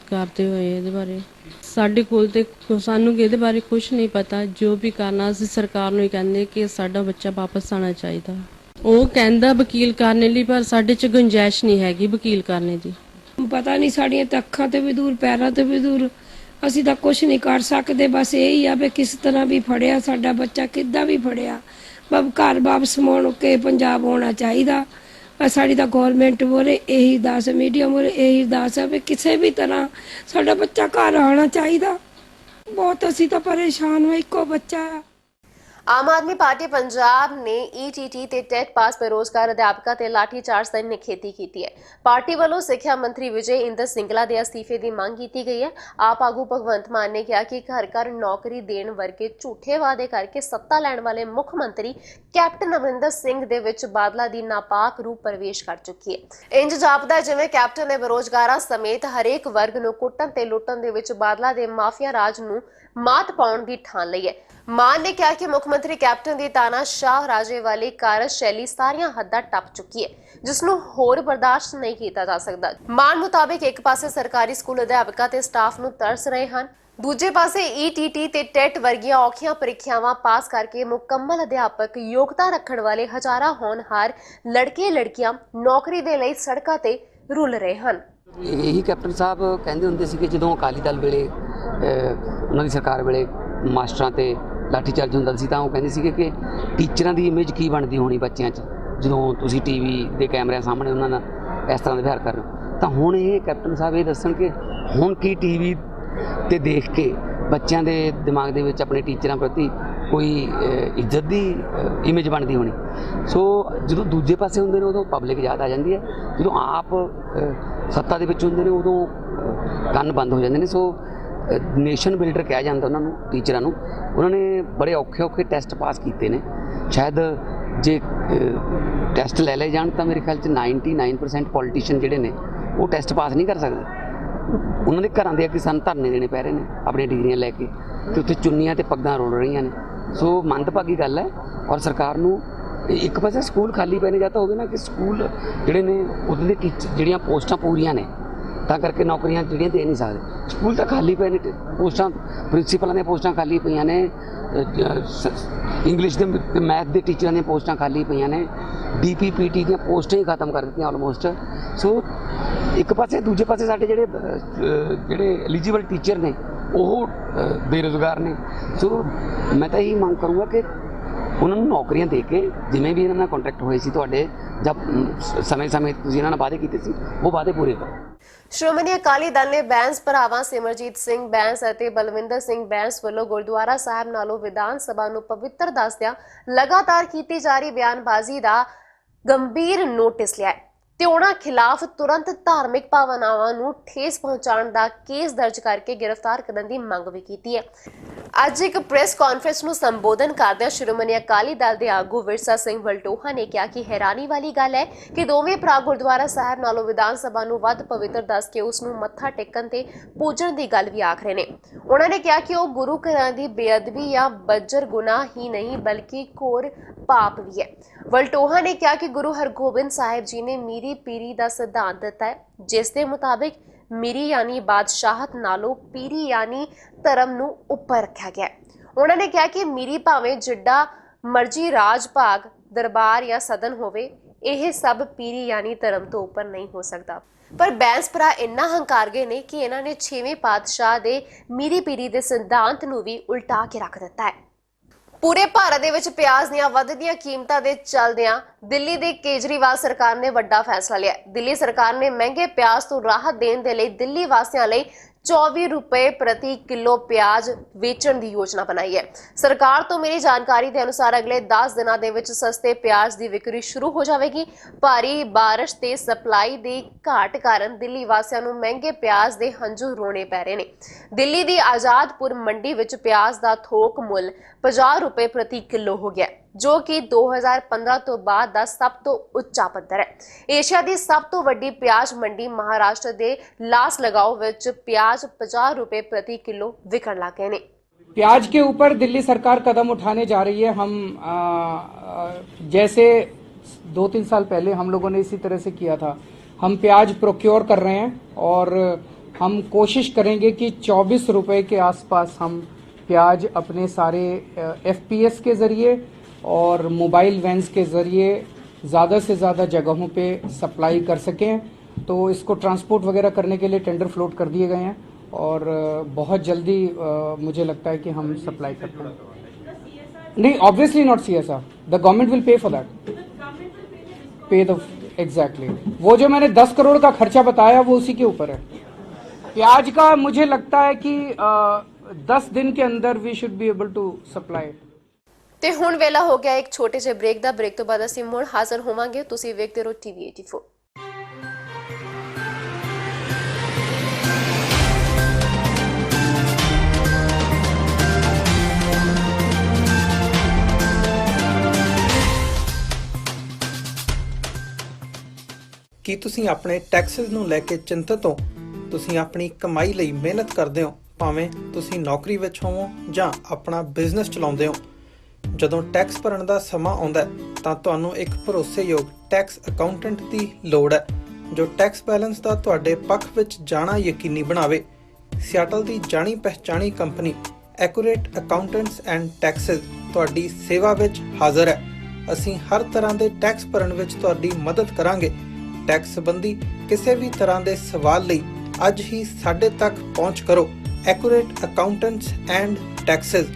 ਕਰਦੇ ਹੋਏ ਇਹਦੇ ਬਾਰੇ। ਸਾਡੇ ਕੋਲ ਤੇ ਸਾਨੂੰ ਇਹਦੇ ਬਾਰੇ ਕੁਝ ਨਹੀਂ ਪਤਾ। ਜੋ ਵੀ ਕਰਨਾ ਅਸੀਂ ਸਰਕਾਰ ਨੂੰ ਹੀ ਕਹਿੰਦੇ ਕਿ ਸਾਡਾ ਬੱਚਾ ਵਾਪਸ ਆਉਣਾ ਚਾਹੀਦਾ। ਉਹ ਕਹਿੰਦਾ ਵਕੀਲ ਕਰਨੇ ਲਈ, ਪਰ ਸਾਡੇ 'ਚ ਗੁੰਜਾਇਸ਼ ਨਹੀਂ ਹੈਗੀ ਵਕੀਲ ਕਰਨੇ ਦੀ। ਪਤਾ ਨਹੀਂ, ਸਾਡੀਆਂ ਤਾਂ ਅੱਖਾਂ ਤੇ ਵੀ ਦੂਰ, ਪੈਰਾਂ ਤੇ ਵੀ ਦੂਰ, ਅਸੀਂ ਤਾਂ ਕੁਝ ਨਹੀਂ ਕਰ ਸਕਦੇ। ਬਸ ਇਹ ਹੀ ਆ ਵੀ ਕਿਸ ਤਰ੍ਹਾਂ ਵੀ ਫੜਿਆ ਸਾਡਾ ਬੱਚਾ, ਕਿੱਦਾਂ ਵੀ ਫੜਿਆ, ਘਰ ਵਾਪਸ ਮੁੜ ਕੇ ਪੰਜਾਬ ਆਉਣਾ ਚਾਹੀਦਾ। ਸਾਡੀ ਤਾਂ ਗੌਰਮੈਂਟ ਮੋਰੇ ਇਹੀ ਅਰਦਾਸ, ਮੀਡੀਆ ਮੋਰੇ ਇਹੀ ਅਰਦਾਸ ਹੈ ਵੀ ਕਿਸੇ ਵੀ ਤਰ੍ਹਾਂ ਸਾਡਾ ਬੱਚਾ ਘਰ ਆਉਣਾ ਚਾਹੀਦਾ। ਬਹੁਤ ਅਸੀਂ ਤਾਂ ਪਰੇਸ਼ਾਨ ਹੋਏ, ਇੱਕੋ ਬੱਚਾ ਆ। ਆਮ ਆਦਮੀ ਪਾਰਟੀ ਪੰਜਾਬ ਨੇ ਈਟੀਟੀ ਤੇ ਟੈਟ ਪਾਸ ਬੇਰੋਜ਼ਗਾਰ ਅਧਿਆਪਕਾਂ ਤੇ ਲਾਠੀਚਾਰਜ ਦੀ ਨਿਖੇਧੀ ਕੀਤੀ ਹੈ। ਪਾਰਟੀ ਵੱਲੋਂ ਸਿੱਖਿਆ ਮੰਤਰੀ ਵਿਜੇ ਇੰਦਰ ਸਿੰਗਲਾ ਦੇ ਅਸਤੀਫੇ ਦੀ ਮੰਗ ਕੀਤੀ ਗਈ ਹੈ। ਆਪ ਆਗੂ ਭਗਵੰਤ ਮਾਨ ਨੇ ਕਿਹਾ ਕਿ ਘਰ-ਘਰ ਨੌਕਰੀ ਦੇਣ ਵਰਗੇ ਝੂਠੇ ਵਾਅਦੇ ਕਰਕੇ ਸੱਤਾ ਲੈਣ ਵਾਲੇ ਮੁੱਖ ਮੰਤਰੀ ਕੈਪਟਨ ਅਮਰਿੰਦਰ ਸਿੰਘ ਦੇ ਵਿੱਚ ਬਾਦਲਾਂ ਦੀ ਨਾਪਾਕ ਰੂਹ ਪ੍ਰਵੇਸ਼ ਕਰ ਚੁੱਕੀ ਹੈ। ਇੰਜ ਜਾਪਦਾ ਜਿਵੇਂ ਕੈਪਟਨ ਨੇ ਬੇਰੋਜ਼ਗਾਰਾਂ ਸਮੇਤ ਹਰੇਕ ਵਰਗ ਨੂੰ ਕੁੱਟਣ ਤੇ ਲੁੱਟਣ ਦੇ ਵਿੱਚ ਬਾਦਲਾਂ ਦੇ ਮਾਫੀਆ ਰਾਜ ਨੂੰ ਮਾਤ ਪਾਉਣ ਦੀ ਠਾਣ ਲਈ ਹੈ। ਮਾਨ ਨੇ ਕਿਹਾ ਕਿ ਮੁੱਖ ਮੰਤਰੀ ਕੈਪਟਨ ਦੀ ਤਾਨਾਸ਼ਾਹ ਰਾਜੇ ਵਾਲੀ ਕਾਰਜਸ਼ੈਲੀ ਸਾਰੀਆਂ ਹੱਦਾਂ ਟੱਪ ਚੁੱਕੀ ਹੈ, ਜਿਸ ਨੂੰ ਹੋਰ ਬਰਦਾਸ਼ਤ ਨਹੀਂ ਕੀਤਾ ਜਾ ਸਕਦਾ। ਮਾਨ ਮੁਤਾਬਿਕ ਇੱਕ ਪਾਸੇ ਸਰਕਾਰੀ ਸਕੂਲ ਅਧਿਆਪਕਾਂ ਤੇ ਸਟਾਫ ਨੂੰ ਤਰਸ ਰਹੇ ਹਨ, ਦੂਜੇ ਪਾਸੇ ਈਟੀਟੀ ਤੇ ਟੈਟ ਵਰਗੀਆਂ ਔਖੀਆਂ ਪ੍ਰੀਖਿਆਵਾਂ ਪਾਸ ਕਰਕੇ ਮੁਕੰਮਲ ਅਧਿਆਪਕ ਯੋਗਤਾ ਰੱਖਣ ਵਾਲੇ ਹਜ਼ਾਰਾਂ ਹੋਣਹਾਰ ਲੜਕੇ-ਲੜਕੀਆਂ ਨੌਕਰੀ ਦੇ ਲਈ ਸੜਕਾਂ ਤੇ ਰੁਲ ਰਹੇ ਹਨ। ਇਹੀ ਕੈਪਟਨ ਸਾਹਿਬ ਕਹਿੰਦੇ ਹੁੰਦੇ ਸੀ ਕਿ ਜਦੋਂ ਅਕਾਲੀ ਦਲ ਵੇਲੇ ਉਹਨਾਂ ਦੀ ਸਰਕਾਰ ਵੇਲੇ ਮਾਸਟਰਾਂ ਤੇ ਲਾਠੀਚਾਰਜ ਹੁੰਦਾ ਸੀ ਤਾਂ ਉਹ ਕਹਿੰਦੇ ਸੀਗੇ ਕਿ ਟੀਚਰਾਂ ਦੀ ਇਮੇਜ ਕੀ ਬਣਦੀ ਹੋਣੀ ਬੱਚਿਆਂ 'ਚ ਜਦੋਂ ਤੁਸੀਂ ਟੀਵੀ ਦੇ ਕੈਮਰਿਆਂ ਸਾਹਮਣੇ ਉਹਨਾਂ ਨਾਲ ਇਸ ਤਰ੍ਹਾਂ ਦੇ ਵਿਹਾਰ ਕਰ ਰਹੇ ਹੋ। ਤਾਂ ਹੁਣ ਇਹ ਕੈਪਟਨ ਸਾਹਿਬ ਇਹ ਦੱਸਣ ਕਿ ਹੁਣ ਕੀ ਟੀਵੀ ਤੇ ਦੇਖ ਕੇ ਬੱਚਿਆਂ ਦੇ ਦਿਮਾਗ ਦੇ ਵਿੱਚ ਆਪਣੇ ਟੀਚਰਾਂ ਪ੍ਰਤੀ ਕੋਈ ਇੱਜ਼ਤ ਦੀ ਇਮੇਜ ਬਣਦੀ ਹੋਣੀ। ਸੋ ਜਦੋਂ ਦੂਜੇ ਪਾਸੇ ਹੁੰਦੇ ਨੇ ਉਦੋਂ ਪਬਲਿਕ ਯਾਦ ਆ ਜਾਂਦੀ ਹੈ, ਜਦੋਂ ਆਪ ਸੱਤਾ ਦੇ ਵਿੱਚ ਹੁੰਦੇ ਨੇ ਉਦੋਂ ਕੰਨ ਬੰਦ ਹੋ ਜਾਂਦੇ ਨੇ। ਸੋ ਨੇਸ਼ਨ ਬਿਲਡਰ ਕਿਹਾ ਜਾਂਦਾ ਉਹਨਾਂ ਨੂੰ, ਟੀਚਰਾਂ ਨੂੰ। ਉਹਨਾਂ ਨੇ ਬੜੇ ਔਖੇ ਔਖੇ ਟੈਸਟ ਪਾਸ ਕੀਤੇ ਨੇ। ਸ਼ਾਇਦ ਜੇ ਟੈਸਟ ਲੈ ਲਏ ਜਾਣ ਤਾਂ ਮੇਰੇ ਖਿਆਲ 'ਚ 99% ਪੋਲੀਟੀਸ਼ੀਅਨ ਜਿਹੜੇ ਨੇ ਉਹ ਟੈਸਟ ਪਾਸ ਨਹੀਂ ਕਰ ਸਕਦੇ। ਉਹਨਾਂ ਦੇ ਘਰਾਂ ਦੇ ਅੱਗੇ ਸਾਨੂੰ ਧਰਨੇ ਦੇਣੇ ਪੈ ਰਹੇ ਨੇ ਆਪਣੀਆਂ ਡਿਗਰੀਆਂ ਲੈ ਕੇ, ਅਤੇ ਉੱਥੇ ਚੁੰਨੀਆਂ ਅਤੇ ਪੱਗਾਂ ਰੋਲ ਰਹੀਆਂ ਨੇ। ਸੋ ਮੰਦਭਾਗੀ ਗੱਲ ਹੈ। ਔਰ ਸਰਕਾਰ ਨੂੰ ਇੱਕ ਪਾਸੇ ਸਕੂਲ ਖਾਲੀ ਪਏ ਨੇ, ਜਾਂ ਤਾਂ ਹੋਵੇ ਨਾ ਕਿ ਸਕੂਲ ਜਿਹੜੇ ਨੇ ਉਹਦੇ ਦੇ ਜਿਹੜੀਆਂ ਪੋਸਟਾਂ ਪੂਰੀਆਂ ਨੇ ਤਾਂ ਕਰਕੇ ਨੌਕਰੀਆਂ ਜਿਹੜੀਆਂ ਦੇ ਨਹੀਂ ਸਕਦੇ। ਸਕੂਲ ਤਾਂ ਖਾਲੀ ਪਏ ਨੇ, ਪੋਸਟਾਂ ਪ੍ਰਿੰਸੀਪਲਾਂ ਦੀਆਂ ਪੋਸਟਾਂ ਖਾਲੀ ਪਈਆਂ ਨੇ, ਇੰਗਲਿਸ਼ ਦੇ ਮੈਥ ਦੇ ਟੀਚਰਾਂ ਦੀਆਂ ਪੋਸਟਾਂ ਖਾਲੀ ਪਈਆਂ ਨੇ, DPPT ਦੀਆਂ ਪੋਸਟਾਂ ਹੀ ਖਤਮ ਕਰ ਦਿੱਤੀਆਂ ਆਲਮੋਸਟ। ਸੋ ਇੱਕ ਪਾਸੇ, ਦੂਜੇ ਪਾਸੇ ਸਾਡੇ ਜਿਹੜੇ ਐਲੀਜੀਬਲ ਟੀਚਰ ਨੇ ਉਹ ਬੇਰੁਜ਼ਗਾਰ ਨੇ। ਸੋ ਮੈਂ ਤਾਂ ਇਹੀ ਮੰਗ ਕਰੂੰਗਾ ਕਿ ਉਹਨਾਂ ਨੂੰ ਨੌਕਰੀਆਂ ਦੇ ਕੇ, ਜਿਵੇਂ ਵੀ ਇਹਨਾਂ ਨਾਲ ਕੰਟਰੈਕਟ ਹੋਏ ਸੀ ਤੁਹਾਡੇ, ਜਾਂ ਸਮੇਂ ਤੁਸੀਂ ਇਹਨਾਂ ਨਾਲ ਵਾਅਦੇ ਕੀਤੇ ਸੀ, ਉਹ ਵਾਅਦੇ ਪੂਰੇ ਕਰੋ। ਸ਼੍ਰੋਮਣੀ ਅਕਾਲੀ ਦਲ ਨੇ ਬੈਂਸ ਭਰਾਵਾਂ ਸਿਮਰਜੀਤ ਸਿੰਘ ਬੈਂਸ ਅਤੇ ਬਲਵਿੰਦਰ ਸਿੰਘ ਬੈਂਸ ਵੱਲੋਂ ਗੁਰਦੁਆਰਾ ਸਾਹਿਬ ਨਾਲੋਂ ਵਿਧਾਨ ਸਭਾ ਨੂੰ ਪਵਿੱਤਰ ਦੱਸਦਿਆਂ ਲਗਾਤਾਰ ਕੀਤੀ ਜਾ ਰਹੀ ਬਿਆਨਬਾਜ਼ੀ ਦਾ ਗੰਭੀਰ ਨੋਟਿਸ ਲਿਆ ਹੈ ਤੇ ਉਹਨਾਂ ਖਿਲਾਫ ਤੁਰੰਤ ਧਾਰਮਿਕ ਭਾਵਨਾਵਾਂ ਨੂੰ ਠੇਸ ਪਹੁੰਚਾਉਣ ਦਾ ਕੇਸ ਦਰਜ ਕਰਕੇ ਗ੍ਰਿਫਤਾਰ ਕਰਨ ਦੀ ਮੰਗ ਵੀ ਕੀਤੀ ਹੈ। ਅੱਜ ਇੱਕ ਪ੍ਰੈਸ ਕਾਨਫਰੰਸ ਨੂੰ ਸੰਬੋਧਨ ਕਰਦਿਆਂ ਸ਼੍ਰੋਮਣੀ ਅਕਾਲੀ ਦਲ ਦੇ ਆਗੂ ਵਿਰਸਾ ਸਿੰਘ ਵਲਟੋਹਾ ਨੇ ਕਿਹਾ ਕਿ ਹੈਰਾਨੀ ਵਾਲੀ ਗੱਲ ਹੈ ਕਿ ਦੋਵੇਂ ਭਰਾ ਗੁਰਦੁਆਰਾ ਸਾਹਿਬ ਨਾਲੋਂ ਵਿਧਾਨ ਸਭਾ ਨੂੰ ਵੱਧ ਪਵਿੱਤਰ ਦੱਸ ਕੇ ਉਸ ਨੂੰ ਮੱਥਾ ਟੇਕਣ ਤੇ ਪੂਜਣ ਦੀ ਗੱਲ ਵੀ ਆਖ ਰਹੇ ਨੇ। ਉਹਨਾਂ ਨੇ ਕਿਹਾ ਕਿ ਉਹ ਗੁਰੂ ਘਰਾਂ ਦੀ ਬੇਅਦਬੀ ਜਾਂ ਬੱਜਰ ਗੁਨਾਹ ਹੀ ਨਹੀਂ ਬਲਕਿ ਘੋਰ ਪਾਪ ਵੀ ਹੈ। ਵਲਟੋਹਾ ਨੇ ਕਿਹਾ ਕਿ ਗੁਰੂ ਹਰਗੋਬਿੰਦ ਸਾਹਿਬ ਜੀ ਨੇ ਮੀਰੀ ਪੀਰੀ ਦਾ ਸਿਧਾਂਤ ਦਿੱਤਾ ਹੈ, ਜਿਸ ਦੇ ਮੁਤਾਬਿਕ ਮੀਰੀ ਯਾਨੀ ਬਾਦਸ਼ਾਹਤ ਨਾਲੋਂ ਪੀਰੀ ਯਾਨੀ ਧਰਮ ਨੂੰ ਉੱਪਰ ਰੱਖਿਆ ਗਿਆ। ਉਹਨਾਂ ਨੇ ਕਿਹਾ ਕਿ ਮੀਰੀ ਭਾਵੇਂ ਜਿੱਡਾ ਮਰਜ਼ੀ ਰਾਜ ਭਾਗ ਦਰਬਾਰ ਜਾਂ ਸਦਨ ਹੋਵੇ, ਇਹ ਸਭ ਪੀਰੀ ਯਾਨੀ ਧਰਮ ਤੋਂ ਉੱਪਰ ਨਹੀਂ ਹੋ ਸਕਦਾ। ਪਰ ਬੈਂਸ ਭਰਾ ਇੰਨਾ ਹੰਕਾਰ ਗਏ ਨੇ ਕਿ ਇਹਨਾਂ ਨੇ 6ਵੇਂ ਪਾਤਸ਼ਾਹ ਦੇ ਮੀਰੀ ਪੀਰੀ ਦੇ ਸਿਧਾਂਤ ਨੂੰ ਵੀ ਉਲਟਾ ਕੇ ਰੱਖ ਦਿੱਤਾ ਹੈ। ਪੂਰੇ ਭਾਰਤ ਦੇ ਵਿੱਚ ਪਿਆਜ਼ ਦੀਆਂ ਵੱਧਦੀਆਂ ਕੀਮਤਾਂ ਦੇ ਚੱਲਦਿਆਂ ਦਿੱਲੀ ਦੀ ਕੇਜਰੀਵਾਲ ਸਰਕਾਰ ਨੇ ਵੱਡਾ ਫੈਸਲਾ ਲਿਆ। ਦਿੱਲੀ ਸਰਕਾਰ ਨੇ ਮਹਿੰਗੇ ਪਿਆਜ਼ ਤੋਂ ਰਾਹਤ ਦੇਣ ਦੇ ਲਈ ਦਿੱਲੀ ਵਾਸੀਆਂ ਲਈ 24 ਰੁਪਏ ਪ੍ਰਤੀ ਕਿਲੋ ਪਿਆਜ਼ ਵੇਚਣ ਦੀ ਯੋਜਨਾ ਬਣਾਈ ਹੈ। ਸਰਕਾਰ ਤੋਂ ਮਿਲੀ ਜਾਣਕਾਰੀ ਦੇ ਅਨੁਸਾਰ ਅਗਲੇ 10 ਦਿਨਾਂ ਦੇ ਵਿੱਚ ਸਸਤੇ ਪਿਆਜ਼ ਦੀ ਵਿਕਰੀ ਸ਼ੁਰੂ ਹੋ ਜਾਵੇਗੀ। ਭਾਰੀ ਬਾਰਿਸ਼ ਤੇ ਸਪਲਾਈ ਦੀ ਘਾਟ ਕਾਰਨ ਦਿੱਲੀ ਵਾਸੀਆਂ ਨੂੰ ਮਹਿੰਗੇ ਪਿਆਜ਼ ਦੇ ਹੰਝੂ ਰੋਣੇ ਪੈ ਰਹੇ ਨੇ। ਦਿੱਲੀ ਦੀ ਆਜ਼ਾਦਪੁਰ ਮੰਡੀ ਵਿੱਚ ਪਿਆਜ਼ ਦਾ ਥੋਕ ਮੁੱਲ 50 ਰੁਪਏ ਪ੍ਰਤੀ ਕਿਲੋ ਹੋ ਗਿਆ, ਜੋ ਕਿ 2015 ਤੋਂ ਬਾਅਦ ਦਾ ਸਭ ਤੋਂ ਉੱਚਾ ਪੱਧਰ ਹੈ। ਏਸ਼ੀਆ ਦੀ ਸਭ ਤੋਂ ਵੱਡੀ ਪਿਆਜ਼ ਮੰਡੀ ਮਹਾਰਾਸ਼ਟਰ ਦੇ ਲਾਸ ਲਗਾਓ ਵਿੱਚ ਪਿਆਜ਼ 50 रुपए प्रति किलो बिकन लग गए ने। प्याज के ऊपर दिल्ली सरकार कदम उठाने जा रही है। हम जैसे 2-3 साल पहले हम लोगों ने इसी तरह से किया था, हम प्याज प्रोक्योर कर रहे हैं और हम कोशिश करेंगे कि 24 रुपए के आसपास हम प्याज अपने सारे FPS के जरिए और मोबाइल वैन्स के जरिए ज़्यादा से ज़्यादा जगहों पे सप्लाई कर सकें। तो इसको ट्रांसपोर्ट वगैरह करने के लिए टेंडर फ्लोट कर दिए गए हैं और बहुत जल्दी मुझे लगता है कि हम सप्लाई कर पाएंगे। नहीं, obviously not CSR, the government will pay for that, पे द एग्जैक्टली वो जो मैंने 10 करोड़ का खर्चा बताया वो उसी के ऊपर है। प्याज का मुझे लगता है कि 10 दिन के अंदर we should be able to supply. ਤੇ ਹੁਣ ਵੇਲਾ ਹੋ ਗਿਆ ਇੱਕ ਛੋਟੇ ਜਿਹੇ ਬ੍ਰੇਕ ਦਾ। ਬ੍ਰੇਕ ਤੋਂ ਬਾਅਦ ਅਸੀਂ ਮੁੜ ਹਾਜ਼ਰ ਹੋਵਾਂਗੇ। ਤੁਸੀਂ ਵੇਖਦੇ ਰਹੋ TV 84। ਕੀ ਤੁਸੀਂ ਆਪਣੇ ਟੈਕਸਸ ਨੂੰ ਲੈ ਕੇ ਚਿੰਤਤ ਹੋ? ਤੁਸੀਂ ਆਪਣੀ ਕਮਾਈ ਲਈ ਮਿਹਨਤ ਕਰਦੇ ਹੋ, ਭਾਵੇਂ ਤੁਸੀਂ ਨੌਕਰੀ ਵਿੱਚ ਹੋਵੋ ਜਾਂ ਆਪਣਾ ਬਿਜ਼ਨਸ ਚਲਾਉਂਦੇ ਹੋ। ਜਦੋਂ ਟੈਕਸ ਭਰਨ ਦਾ ਸਮਾਂ ਆਉਂਦਾ ਤਾਂ ਤੁਹਾਨੂੰ ਇੱਕ ਭਰੋਸੇਯੋਗ ਟੈਕਸ ਅਕਾਊਂਟੈਂਟ ਦੀ ਲੋੜ ਹੈ, ਜੋ ਟੈਕਸ ਬੈਲੈਂਸ ਦਾ ਤੁਹਾਡੇ ਪੱਖ ਵਿੱਚ ਜਾਣਾ ਯਕੀਨੀ ਬਣਾਵੇ। ਸਿਆਟਲ ਦੀ ਜਾਣੀ ਪਹਿਚਾਣੀ company Accurate accountants and Taxes ਤੁਹਾਡੀ ਸੇਵਾ ਵਿੱਚ ਹਾਜ਼ਰ ਹੈ। ਅਸੀਂ ਹਰ ਤਰ੍ਹਾਂ ਦੇ ਟੈਕਸ ਭਰਨ ਵਿੱਚ ਤੁਹਾਡੀ ਮਦਦ ਕਰਾਂਗੇ। ਟੈਕਸ ਸੰਬੰਧੀ ਕਿਸੇ ਵੀ ਤਰ੍ਹਾਂ ਦੇ ਸਵਾਲ ਲਈ ਅੱਜ ਹੀ ਸਾਡੇ ਤੱਕ ਪਹੁੰਚ ਕਰੋ। Accurate accountants and taxes.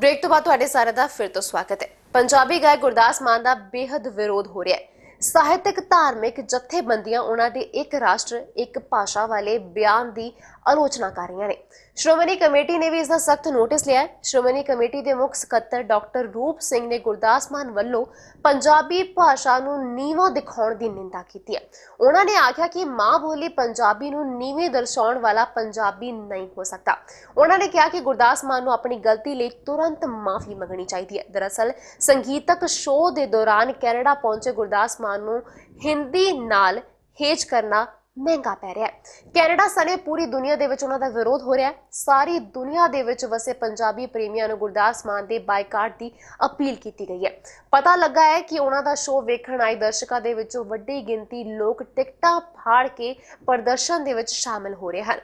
Break ਤੋਂ ਬਾਅਦ ਤੁਹਾਡੇ ਸਾਰਿਆਂ ਦਾ ਫਿਰ ਤੋਂ ਸਵਾਗਤ ਹੈ। ਪੰਜਾਬੀ ਗਾਇਕ ਗੁਰਦਾਸ ਮਾਨ ਦਾ ਬੇਹੱਦ ਵਿਰੋਧ ਹੋ ਰਿਹਾ ਹੈ। ਸਾਹਿਤਕ ਧਾਰਮਿਕ ਜਥੇਬੰਦੀਆਂ ਉਹਨਾਂ ਦੇ ਇੱਕ ਰਾਸ਼ਟਰ ਇੱਕ ਭਾਸ਼ਾ ਵਾਲੇ ਬਿਆਨ ਦੀ ਆਲੋਚਨਾ ਕਰ ਰਹੀਆਂ ਨੇ। ਸ਼੍ਰੋਮਣੀ ਕਮੇਟੀ ਨੇ ਵੀ ਇਸ ਦਾ ਸਖਤ ਨੋਟਿਸ ਲਿਆ ਹੈ। ਸ਼੍ਰੋਮਣੀ ਕਮੇਟੀ ਦੇ ਮੁੱਖ ਸਕੱਤਰ ਡਾਕਟਰ ਰੂਪ ਸਿੰਘ ਨੇ ਗੁਰਦਾਸ ਮਾਨ ਵੱਲੋਂ ਪੰਜਾਬੀ ਭਾਸ਼ਾ ਨੂੰ ਨੀਵਾਂ ਦਿਖਾਉਣ ਦੀ ਨਿੰਦਾ ਕੀਤੀ ਹੈ। ਉਹਨਾਂ ਨੇ ਆਖਿਆ ਕਿ ਮਾਂ ਬੋਲੀ ਪੰਜਾਬੀ ਨੂੰ ਨੀਵੇਂ ਦਰਸਾਉਣ ਵਾਲਾ ਪੰਜਾਬੀ ਨਹੀਂ ਹੋ ਸਕਦਾ। ਉਹਨਾਂ ਨੇ ਕਿਹਾ ਕਿ ਗੁਰਦਾਸ ਮਾਨ ਨੂੰ ਆਪਣੀ ਗਲਤੀ ਲਈ ਤੁਰੰਤ ਮਾਫੀ ਮੰਗਣੀ ਚਾਹੀਦੀ ਹੈ। ਦਰਅਸਲ ਸੰਗੀਤਕ ਸ਼ੋਅ ਦੇ ਦੌਰਾਨ ਕੈਨੇਡਾ ਪਹੁੰਚੇ ਗੁਰਦਾਸ ਮਾਨ ਨੂੰ ਹਿੰਦੀ ਨਾਲ ਹੇਜ ਕਰਨਾ ਮਹਿੰਗਾ ਪੈ ਰਿਹਾ ਹੈ। ਕੈਨੇਡਾ ਸਣੇ ਪੂਰੀ ਦੁਨੀਆ ਦੇ ਵਿੱਚ ਉਹਨਾਂ ਦਾ ਵਿਰੋਧ ਹੋ ਰਿਹਾ ਹੈ। ਸਾਰੀ ਦੁਨੀਆ ਦੇ ਵਿੱਚ ਵਸੇ ਪੰਜਾਬੀ ਪ੍ਰੇਮੀਆਂ ਨੂੰ ਗੁਰਦਾਸ ਮਾਨ ਦੇ ਬਾਈਕਾਟ ਦੀ ਅਪੀਲ ਕੀਤੀ ਗਈ ਹੈ। ਪਤਾ ਲੱਗਾ ਹੈ ਕਿ ਉਹਨਾਂ ਦਾ ਸ਼ੋਅ ਵੇਖਣ ਆਏ ਦਰਸ਼ਕਾਂ ਦੇ ਵਿੱਚੋਂ ਵੱਡੀ ਗਿਣਤੀ ਲੋਕ ਟਿਕਟਾਂ ਫਾੜ ਕੇ ਪ੍ਰਦਰਸ਼ਨ ਦੇ ਵਿੱਚ ਸ਼ਾਮਿਲ ਹੋ ਰਹੇ ਹਨ।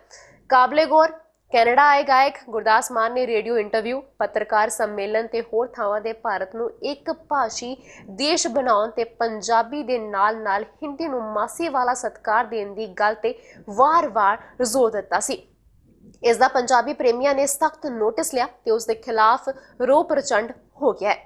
ਕਾਬਲੇ ਗੌਰ, ਕੈਨੇਡਾ ਆਏ ਗਾਇਕ ਗੁਰਦਾਸ ਮਾਨ ਨੇ ਰੇਡੀਓ ਇੰਟਰਵਿਊ, ਪੱਤਰਕਾਰ ਸੰਮੇਲਨ ਤੇ ਹੋਰ ਥਾਵਾਂ ਦੇ ਭਾਰਤ ਨੂੰ ਇੱਕ ਭਾਸ਼ੀ ਦੇਸ਼ ਬਣਾਉਣ ਤੇ ਪੰਜਾਬੀ ਦੇ ਨਾਲ-ਨਾਲ ਹਿੰਦੀ ਨੂੰ ਮਾਸੀ ਵਾਲਾ ਸਤਿਕਾਰ ਦੇਣ ਦੀ ਗੱਲ ਤੇ ਵਾਰ-ਵਾਰ ਜ਼ੋਰ ਦਿੱਤਾ ਸੀ। ਇਸ ਦਾ ਪੰਜਾਬੀ ਪ੍ਰੇਮੀਆਂ ਨੇ ਸਖਤ ਨੋਟਿਸ ਲਿਆ ਤੇ ਉਸ ਦੇ ਖਿਲਾਫ ਰੋਹ ਪ੍ਰਚੰਡ ਹੋ ਗਿਆ ਹੈ।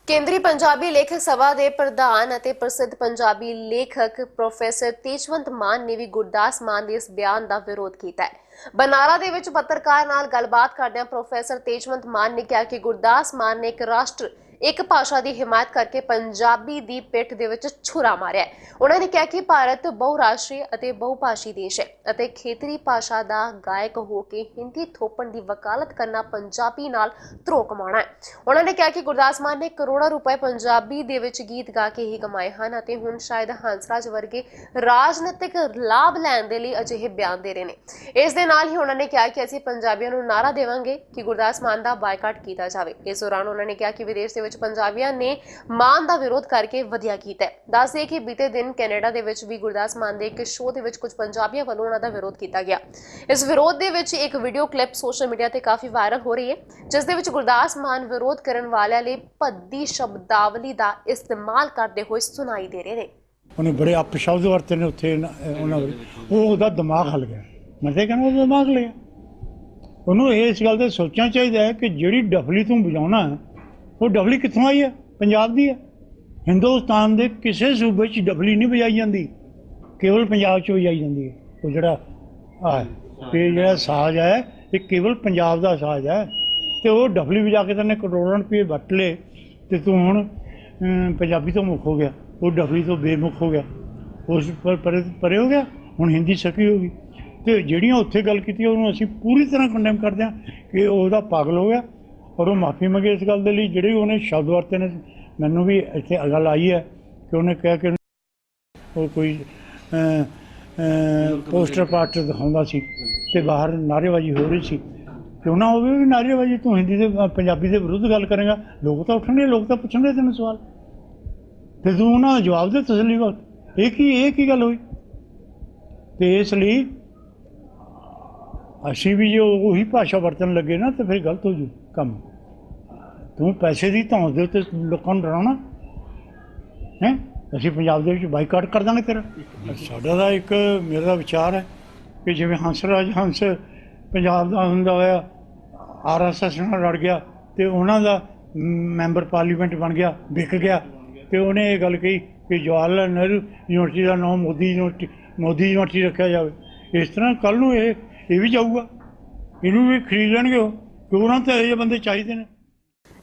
ਕੇਂਦਰੀ ਪੰਜਾਬੀ ਲੇਖਕ ਸਭਾ ਦੇ ਪ੍ਰਧਾਨ ਅਤੇ ਪ੍ਰਸਿੱਧ ਪੰਜਾਬੀ ਲੇਖਕ ਪ੍ਰੋਫੈਸਰ ਤੇਜਵੰਤ ਮਾਨ ਨੇ ਵੀ ਗੁਰਦਾਸ ਮਾਨ ਦੇ ਇਸ ਬਿਆਨ ਦਾ ਵਿਰੋਧ ਕੀਤਾ ਹੈ। ਬਨਾਲਾ ਦੇ ਵਿੱਚ ਪੱਤਰਕਾਰ ਨਾਲ ਗੱਲਬਾਤ ਕਰਦਿਆਂ ਪ੍ਰੋਫੈਸਰ ਤੇਜਵੰਤ ਮਾਨ ਨੇ ਕਿਹਾ ਕਿ ਗੁਰਦਾਸ ਮਾਨ ਨੇ ਇੱਕ ਰਾਸ਼ਟਰ ਇੱਕ ਭਾਸ਼ਾ ਦੀ ਹਿਮਾਇਤ ਕਰਕੇ ਪੰਜਾਬੀ ਦੀ ਪਿੱਠ ਦੇ ਵਿੱਚ ਛੁਰਾ ਮਾਰਿਆ ਹੈ। ਉਹਨਾਂ ਨੇ ਕਿਹਾ ਕਿ ਭਾਰਤ ਬਹੁਰਾਸ਼ਟਰੀ ਅਤੇ ਬਹੁਭਾਸ਼ੀ ਦੇਸ਼ ਹੈ ਅਤੇ ਖੇਤਰੀ ਭਾਸ਼ਾ ਦਾ ਗਾਇਕ ਹੋ ਕੇ ਹਿੰਦੀ ਥੋਪਣ ਦੀ ਵਕਾਲਤ ਕਰਨਾ ਪੰਜਾਬੀ ਨਾਲ ਧਰੋ ਕਮਾਉਣਾ ਹੈ। ਉਹਨਾਂ ਨੇ ਕਿਹਾ ਕਿ ਗੁਰਦਾਸ ਮਾਨ ਨੇ ਕਰੋੜਾਂ ਰੁਪਏ ਪੰਜਾਬੀ ਦੇ ਵਿੱਚ ਗੀਤ ਗਾ ਕੇ ਹੀ ਕਮਾਏ ਹਨ ਅਤੇ ਹੁਣ ਸ਼ਾਇਦ ਹੰਸਰਾਜ ਵਰਗੇ ਰਾਜਨੀਤਿਕ ਲਾਭ ਲੈਣ ਦੇ ਲਈ ਅਜਿਹੇ ਬਿਆਨ ਦੇ ਰਹੇ ਨੇ। ਇਸ ਦੇ ਨਾਲ ਹੀ ਉਹਨਾਂ ਨੇ ਕਿਹਾ ਕਿ ਅਸੀਂ ਪੰਜਾਬੀਆਂ ਨੂੰ ਨਾਅਰਾ ਦੇਵਾਂਗੇ ਕਿ ਗੁਰਦਾਸ ਮਾਨ ਦਾ ਬਾਈਕਾਟ ਕੀਤਾ ਜਾਵੇ। ਇਸ ਦੌਰਾਨ ਉਹਨਾਂ ਨੇ ਕਿਹਾ ਕਿ ਵਿਦੇਸ਼ ਦੇ ਪੰਜਾਬੀਆਂ ਨੇ ਮਾਨ ਦਾ ਵਿਰੋਧ ਕਰਕੇ ਵਧੀਆ ਕੀਤਾ ਹੈ। ਦੱਸਦੇ ਕਿ ਬੀਤੇ ਦਿਨ ਕੈਨੇਡਾ ਦੇ ਵਿੱਚ ਵੀ ਗੁਰਦਾਸ ਮਾਨ ਦੇ ਇੱਕ ਸ਼ੋਅ ਦੇ ਵਿੱਚ ਕੁਝ ਪੰਜਾਬੀਆਂ ਵੱਲੋਂ ਉਹਨਾਂ ਦਾ ਵਿਰੋਧ ਕੀਤਾ ਗਿਆ। ਇਸ ਵਿਰੋਧ ਦੇ ਵਿੱਚ ਇੱਕ ਵੀਡੀਓ ਕਲਿੱਪ ਸੋਸ਼ਲ ਮੀਡੀਆ ਤੇ ਕਾਫੀ ਵਾਇਰਲ ਹੋ ਰਹੀ ਹੈ, ਜਿਸ ਦੇ ਵਿੱਚ ਗੁਰਦਾਸ ਮਾਨ ਵਿਰੋਧ ਕਰਨ ਵਾਲਿਆਂ ਲਈ ਭੱਦੀ ਸ਼ਬਦਾਵਲੀ ਦਾ ਇਸਤੇਮਾਲ ਕਰਦੇ ਹੋਏ ਸੁਣਾਈ ਦੇ ਰਹੇ ਨੇ। ਉਹਨੇ ਬੜੇ ਅਪਸ਼ਬਦ ਵਰਤੇ ਨੇ ਉੱਥੇ ਉਹਨਾਂ ਦੇ, ਉਹਦਾ ਦਿਮਾਗ ਹਲ ਗਿਆ। ਮੈਂ ਤਾਂ ਕਹਿੰਦਾ ਉਹਦਾ ਦਿਮਾਗ ਲਿਆ। ਉਹਨੂੰ ਇਸ ਗੱਲ ਤੇ ਸੋਚਣਾ ਚਾਹੀਦਾ ਹੈ ਕਿ ਜਿਹੜੀ ਡਫਲੀ ਤੂੰ ਵਜਾਉਣਾ ਹੈ ਉਹ ਡਫਲੀ ਕਿੱਥੋਂ ਆਈ ਹੈ? ਪੰਜਾਬ ਦੀ ਹੈ। ਹਿੰਦੁਸਤਾਨ ਦੇ ਕਿਸੇ ਸੂਬੇ 'ਚ ਡਫਲੀ ਨਹੀਂ ਵਜਾਈ ਜਾਂਦੀ, ਕੇਵਲ ਪੰਜਾਬ 'ਚ ਵਜਾਈ ਜਾਂਦੀ ਹੈ। ਉਹ ਜਿਹੜਾ ਇਹ ਜਿਹੜਾ ਸਾਜ਼ ਹੈ ਇਹ ਕੇਵਲ ਪੰਜਾਬ ਦਾ ਸਾਜ਼ ਹੈ ਅਤੇ ਉਹ ਡਫਲੀ ਵਜਾ ਕੇ ਤੈਨੇ ਕਰੋੜਾਂ ਰੁਪਏ ਵੱਟ ਲਏ ਅਤੇ ਤੂੰ ਹੁਣ ਪੰਜਾਬੀ ਤੋਂ ਮੁੱਖ ਹੋ ਗਿਆ, ਉਹ ਡਫਲੀ ਤੋਂ ਬੇਮੁੱਖ ਹੋ ਗਿਆ, ਉਸ ਪਰੇ ਹੋ ਗਿਆ। ਹੁਣ ਹਿੰਦੀ ਸਕੀ ਹੋ ਗਈ ਅਤੇ ਜਿਹੜੀਆਂ ਉੱਥੇ ਗੱਲ ਕੀਤੀ ਉਹਨੂੰ ਅਸੀਂ ਪੂਰੀ ਤਰ੍ਹਾਂ ਕੰਡੈਮ ਕਰਦੇ ਹਾਂ ਕਿ ਉਹਦਾ ਪਾਗਲ ਹੋ ਗਿਆ ਔਰ ਉਹ ਮਾਫੀ ਮੰਗੇ ਇਸ ਗੱਲ ਦੇ ਲਈ। ਜਿਹੜੇ ਉਹਨੇ ਸ਼ਬਦ ਵਰਤੇ ਨੇ, ਮੈਨੂੰ ਵੀ ਇੱਥੇ ਗੱਲ ਆਈ ਹੈ ਕਿ ਉਹਨੇ ਕਿਹਾ ਕਿ ਉਹ ਕੋਈ ਪੋਸਟਰ ਪਾਸਟਰ ਦਿਖਾਉਂਦਾ ਸੀ ਅਤੇ ਬਾਹਰ ਨਾਅਰੇਬਾਜ਼ੀ ਹੋ ਰਹੀ ਸੀ। ਕਿਉਂ ਨਾ ਹੋਵੇ ਵੀ ਨਾਅਰੇਬਾਜ਼ੀ, ਤੂੰ ਹਿੰਦੀ ਦੇ ਪੰਜਾਬੀ ਦੇ ਵਿਰੁੱਧ ਗੱਲ ਕਰੇਗਾ, ਲੋਕ ਤਾਂ ਉੱਠਣਗੇ, ਲੋਕ ਤਾਂ ਪੁੱਛਣਗੇ ਤੈਨੂੰ ਸਵਾਲ, ਅਤੇ ਤੂੰ ਉਹਨਾਂ ਦਾ ਜਵਾਬ ਦੇ ਤਸੱਲੀ ਵਕਤ। ਇਹ ਕੀ ਗੱਲ ਹੋਈ? ਅਤੇ ਇਸ ਲਈ ਅਸੀਂ ਵੀ ਜੇ ਉਹੀ ਭਾਸ਼ਾ ਵਰਤਣ ਲੱਗੇ ਨਾ ਤਾਂ ਫਿਰ ਗਲਤ ਹੋ ਜੂ ਕੰਮ। ਤੂੰ ਪੈਸੇ ਦੀ ਧੌਂਸ ਦੇ ਉੱਤੇ ਲੋਕਾਂ ਨੂੰ ਡਰਾਉਣਾ ਹੈ। ਅਸੀਂ ਪੰਜਾਬ ਦੇ ਵਿੱਚ ਬਾਈਕਾਟ ਕਰ ਦਾਂਗੇ ਤੇਰਾ। ਸਾਡਾ ਤਾਂ ਇੱਕ ਮੇਰਾ ਵਿਚਾਰ ਹੈ ਕਿ ਜਿਵੇਂ ਹੰਸ ਪੰਜਾਬ ਦਾ ਹੁੰਦਾ ਹੋਇਆ RSS ਨਾਲ ਲੜ ਗਿਆ ਅਤੇ ਉਹਨਾਂ ਦਾ ਮੈਂਬਰ ਪਾਰਲੀਮੈਂਟ ਬਣ ਗਿਆ, ਵਿਕ ਗਿਆ, ਅਤੇ ਉਹਨੇ ਇਹ ਗੱਲ ਕਹੀ ਕਿ ਜਵਾਹਰ ਲਾਲ ਨਹਿਰੂ ਯੂਨੀਵਰਸਿਟੀ ਦਾ ਨਾਮ ਮੋਦੀ ਯੂਨੀਵਰਸਿਟੀ ਰੱਖਿਆ ਜਾਵੇ। ਇਸ ਤਰ੍ਹਾਂ ਕੱਲ੍ਹ ਨੂੰ ਇਹ ਵੀ ਜਾਊਗਾ, ਇਹਨੂੰ ਵੀ ਖਰੀਦ ਲੈਣਗੇ ਉਹ, ਕਿ ਉਹਨਾਂ ਤੇ ਇਹ ਬੰਦੇ ਚਾਹੀਦੇ ਨੇ।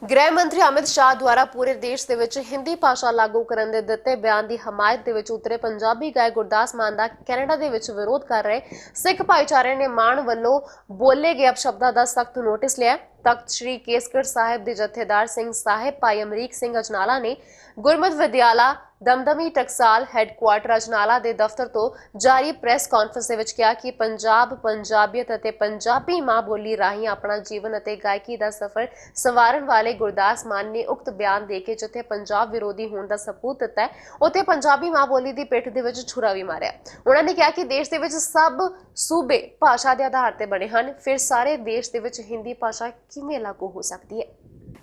ਗ੍ਰਹਿ ਮੰਤਰੀ ਅਮਿਤ ਸ਼ਾਹ ਦੁਆਰਾ ਪੂਰੇ ਦੇਸ਼ ਦੇ ਵਿੱਚ ਹਿੰਦੀ ਭਾਸ਼ਾ ਲਾਗੂ ਕਰਨ ਦੇ ਦਿੱਤੇ ਬਿਆਨ ਦੀ ਹਮਾਇਤ ਦੇ ਵਿੱਚ ਉਤਰੇ ਪੰਜਾਬੀ ਗਾਇਕ ਗੁਰਦਾਸ ਮਾਨ ਦਾ ਕੈਨੇਡਾ ਦੇ ਵਿੱਚ ਵਿਰੋਧ ਕਰ ਰਹੇ ਸਿੱਖ ਭਾਈਚਾਰੇ ਨੇ ਮਾਨ ਵੱਲੋਂ ਬੋਲੇ ਗਏ ਅਪਸ਼ਬਦਾਂ ਦਾ ਸਖਤ ਨੋਟਿਸ ਲਿਆ। ਤਖਤ ਸ੍ਰੀ ਕੇਸਗੜ੍ਹ ਸਾਹਿਬ ਦੇ ਜਥੇਦਾਰ ਸਿੰਘ ਸਾਹਿਬ ਭਾਈ ਅਮਰੀਕ ਸਿੰਘ ਅਜਨਾਲਾ ਨੇ ਗੁਰਮਤਿ ਵਿਦਿਆਲਾ ਦਮਦਮੀ ਟਕਸਾਲ ਹੈੱਡਕੁਆਰਟਰ ਅਜਨਾਲਾ ਦੇ ਦਫ਼ਤਰ ਤੋਂ ਜਾਰੀ ਪ੍ਰੈਸ ਕਾਨਫਰੰਸ ਦੇ ਵਿੱਚ ਕਿਹਾ ਕਿ ਪੰਜਾਬ ਪੰਜਾਬੀਅਤ ਅਤੇ ਪੰਜਾਬੀ ਮਾਂ ਬੋਲੀ ਰਾਹੀਂ ਆਪਣਾ ਜੀਵਨ ਅਤੇ ਗਾਇਕੀ ਦਾ ਸਫ਼ਰ ਸੰਵਾਰਨ ਵਾਲੇ ਗੁਰਦਾਸ ਮਾਨ ਨੇ ਉਕਤ ਬਿਆਨ ਦੇ ਕੇ ਜਿੱਥੇ ਪੰਜਾਬ ਵਿਰੋਧੀ ਹੋਣ ਦਾ ਸਬੂਤ ਦਿੱਤਾ ਹੈ, ਉੱਥੇ ਪੰਜਾਬੀ ਮਾਂ ਬੋਲੀ ਦੀ ਪਿੱਠ ਦੇ ਵਿੱਚ ਛੁਰਾ ਵੀ ਮਾਰਿਆ। ਉਹਨਾਂ ਨੇ ਕਿਹਾ ਕਿ ਦੇਸ਼ ਦੇ ਵਿੱਚ ਸਭ ਸੂਬੇ ਭਾਸ਼ਾ ਦੇ ਆਧਾਰ ਤੇ ਬਣੇ ਹਨ, ਫਿਰ ਸਾਰੇ ਦੇਸ਼ ਦੇ ਵਿੱਚ ਹਿੰਦੀ ਭਾਸ਼ਾ ਕਿਵੇਂ ਲਾਗੂ ਹੋ ਸਕਦੀ ਹੈ।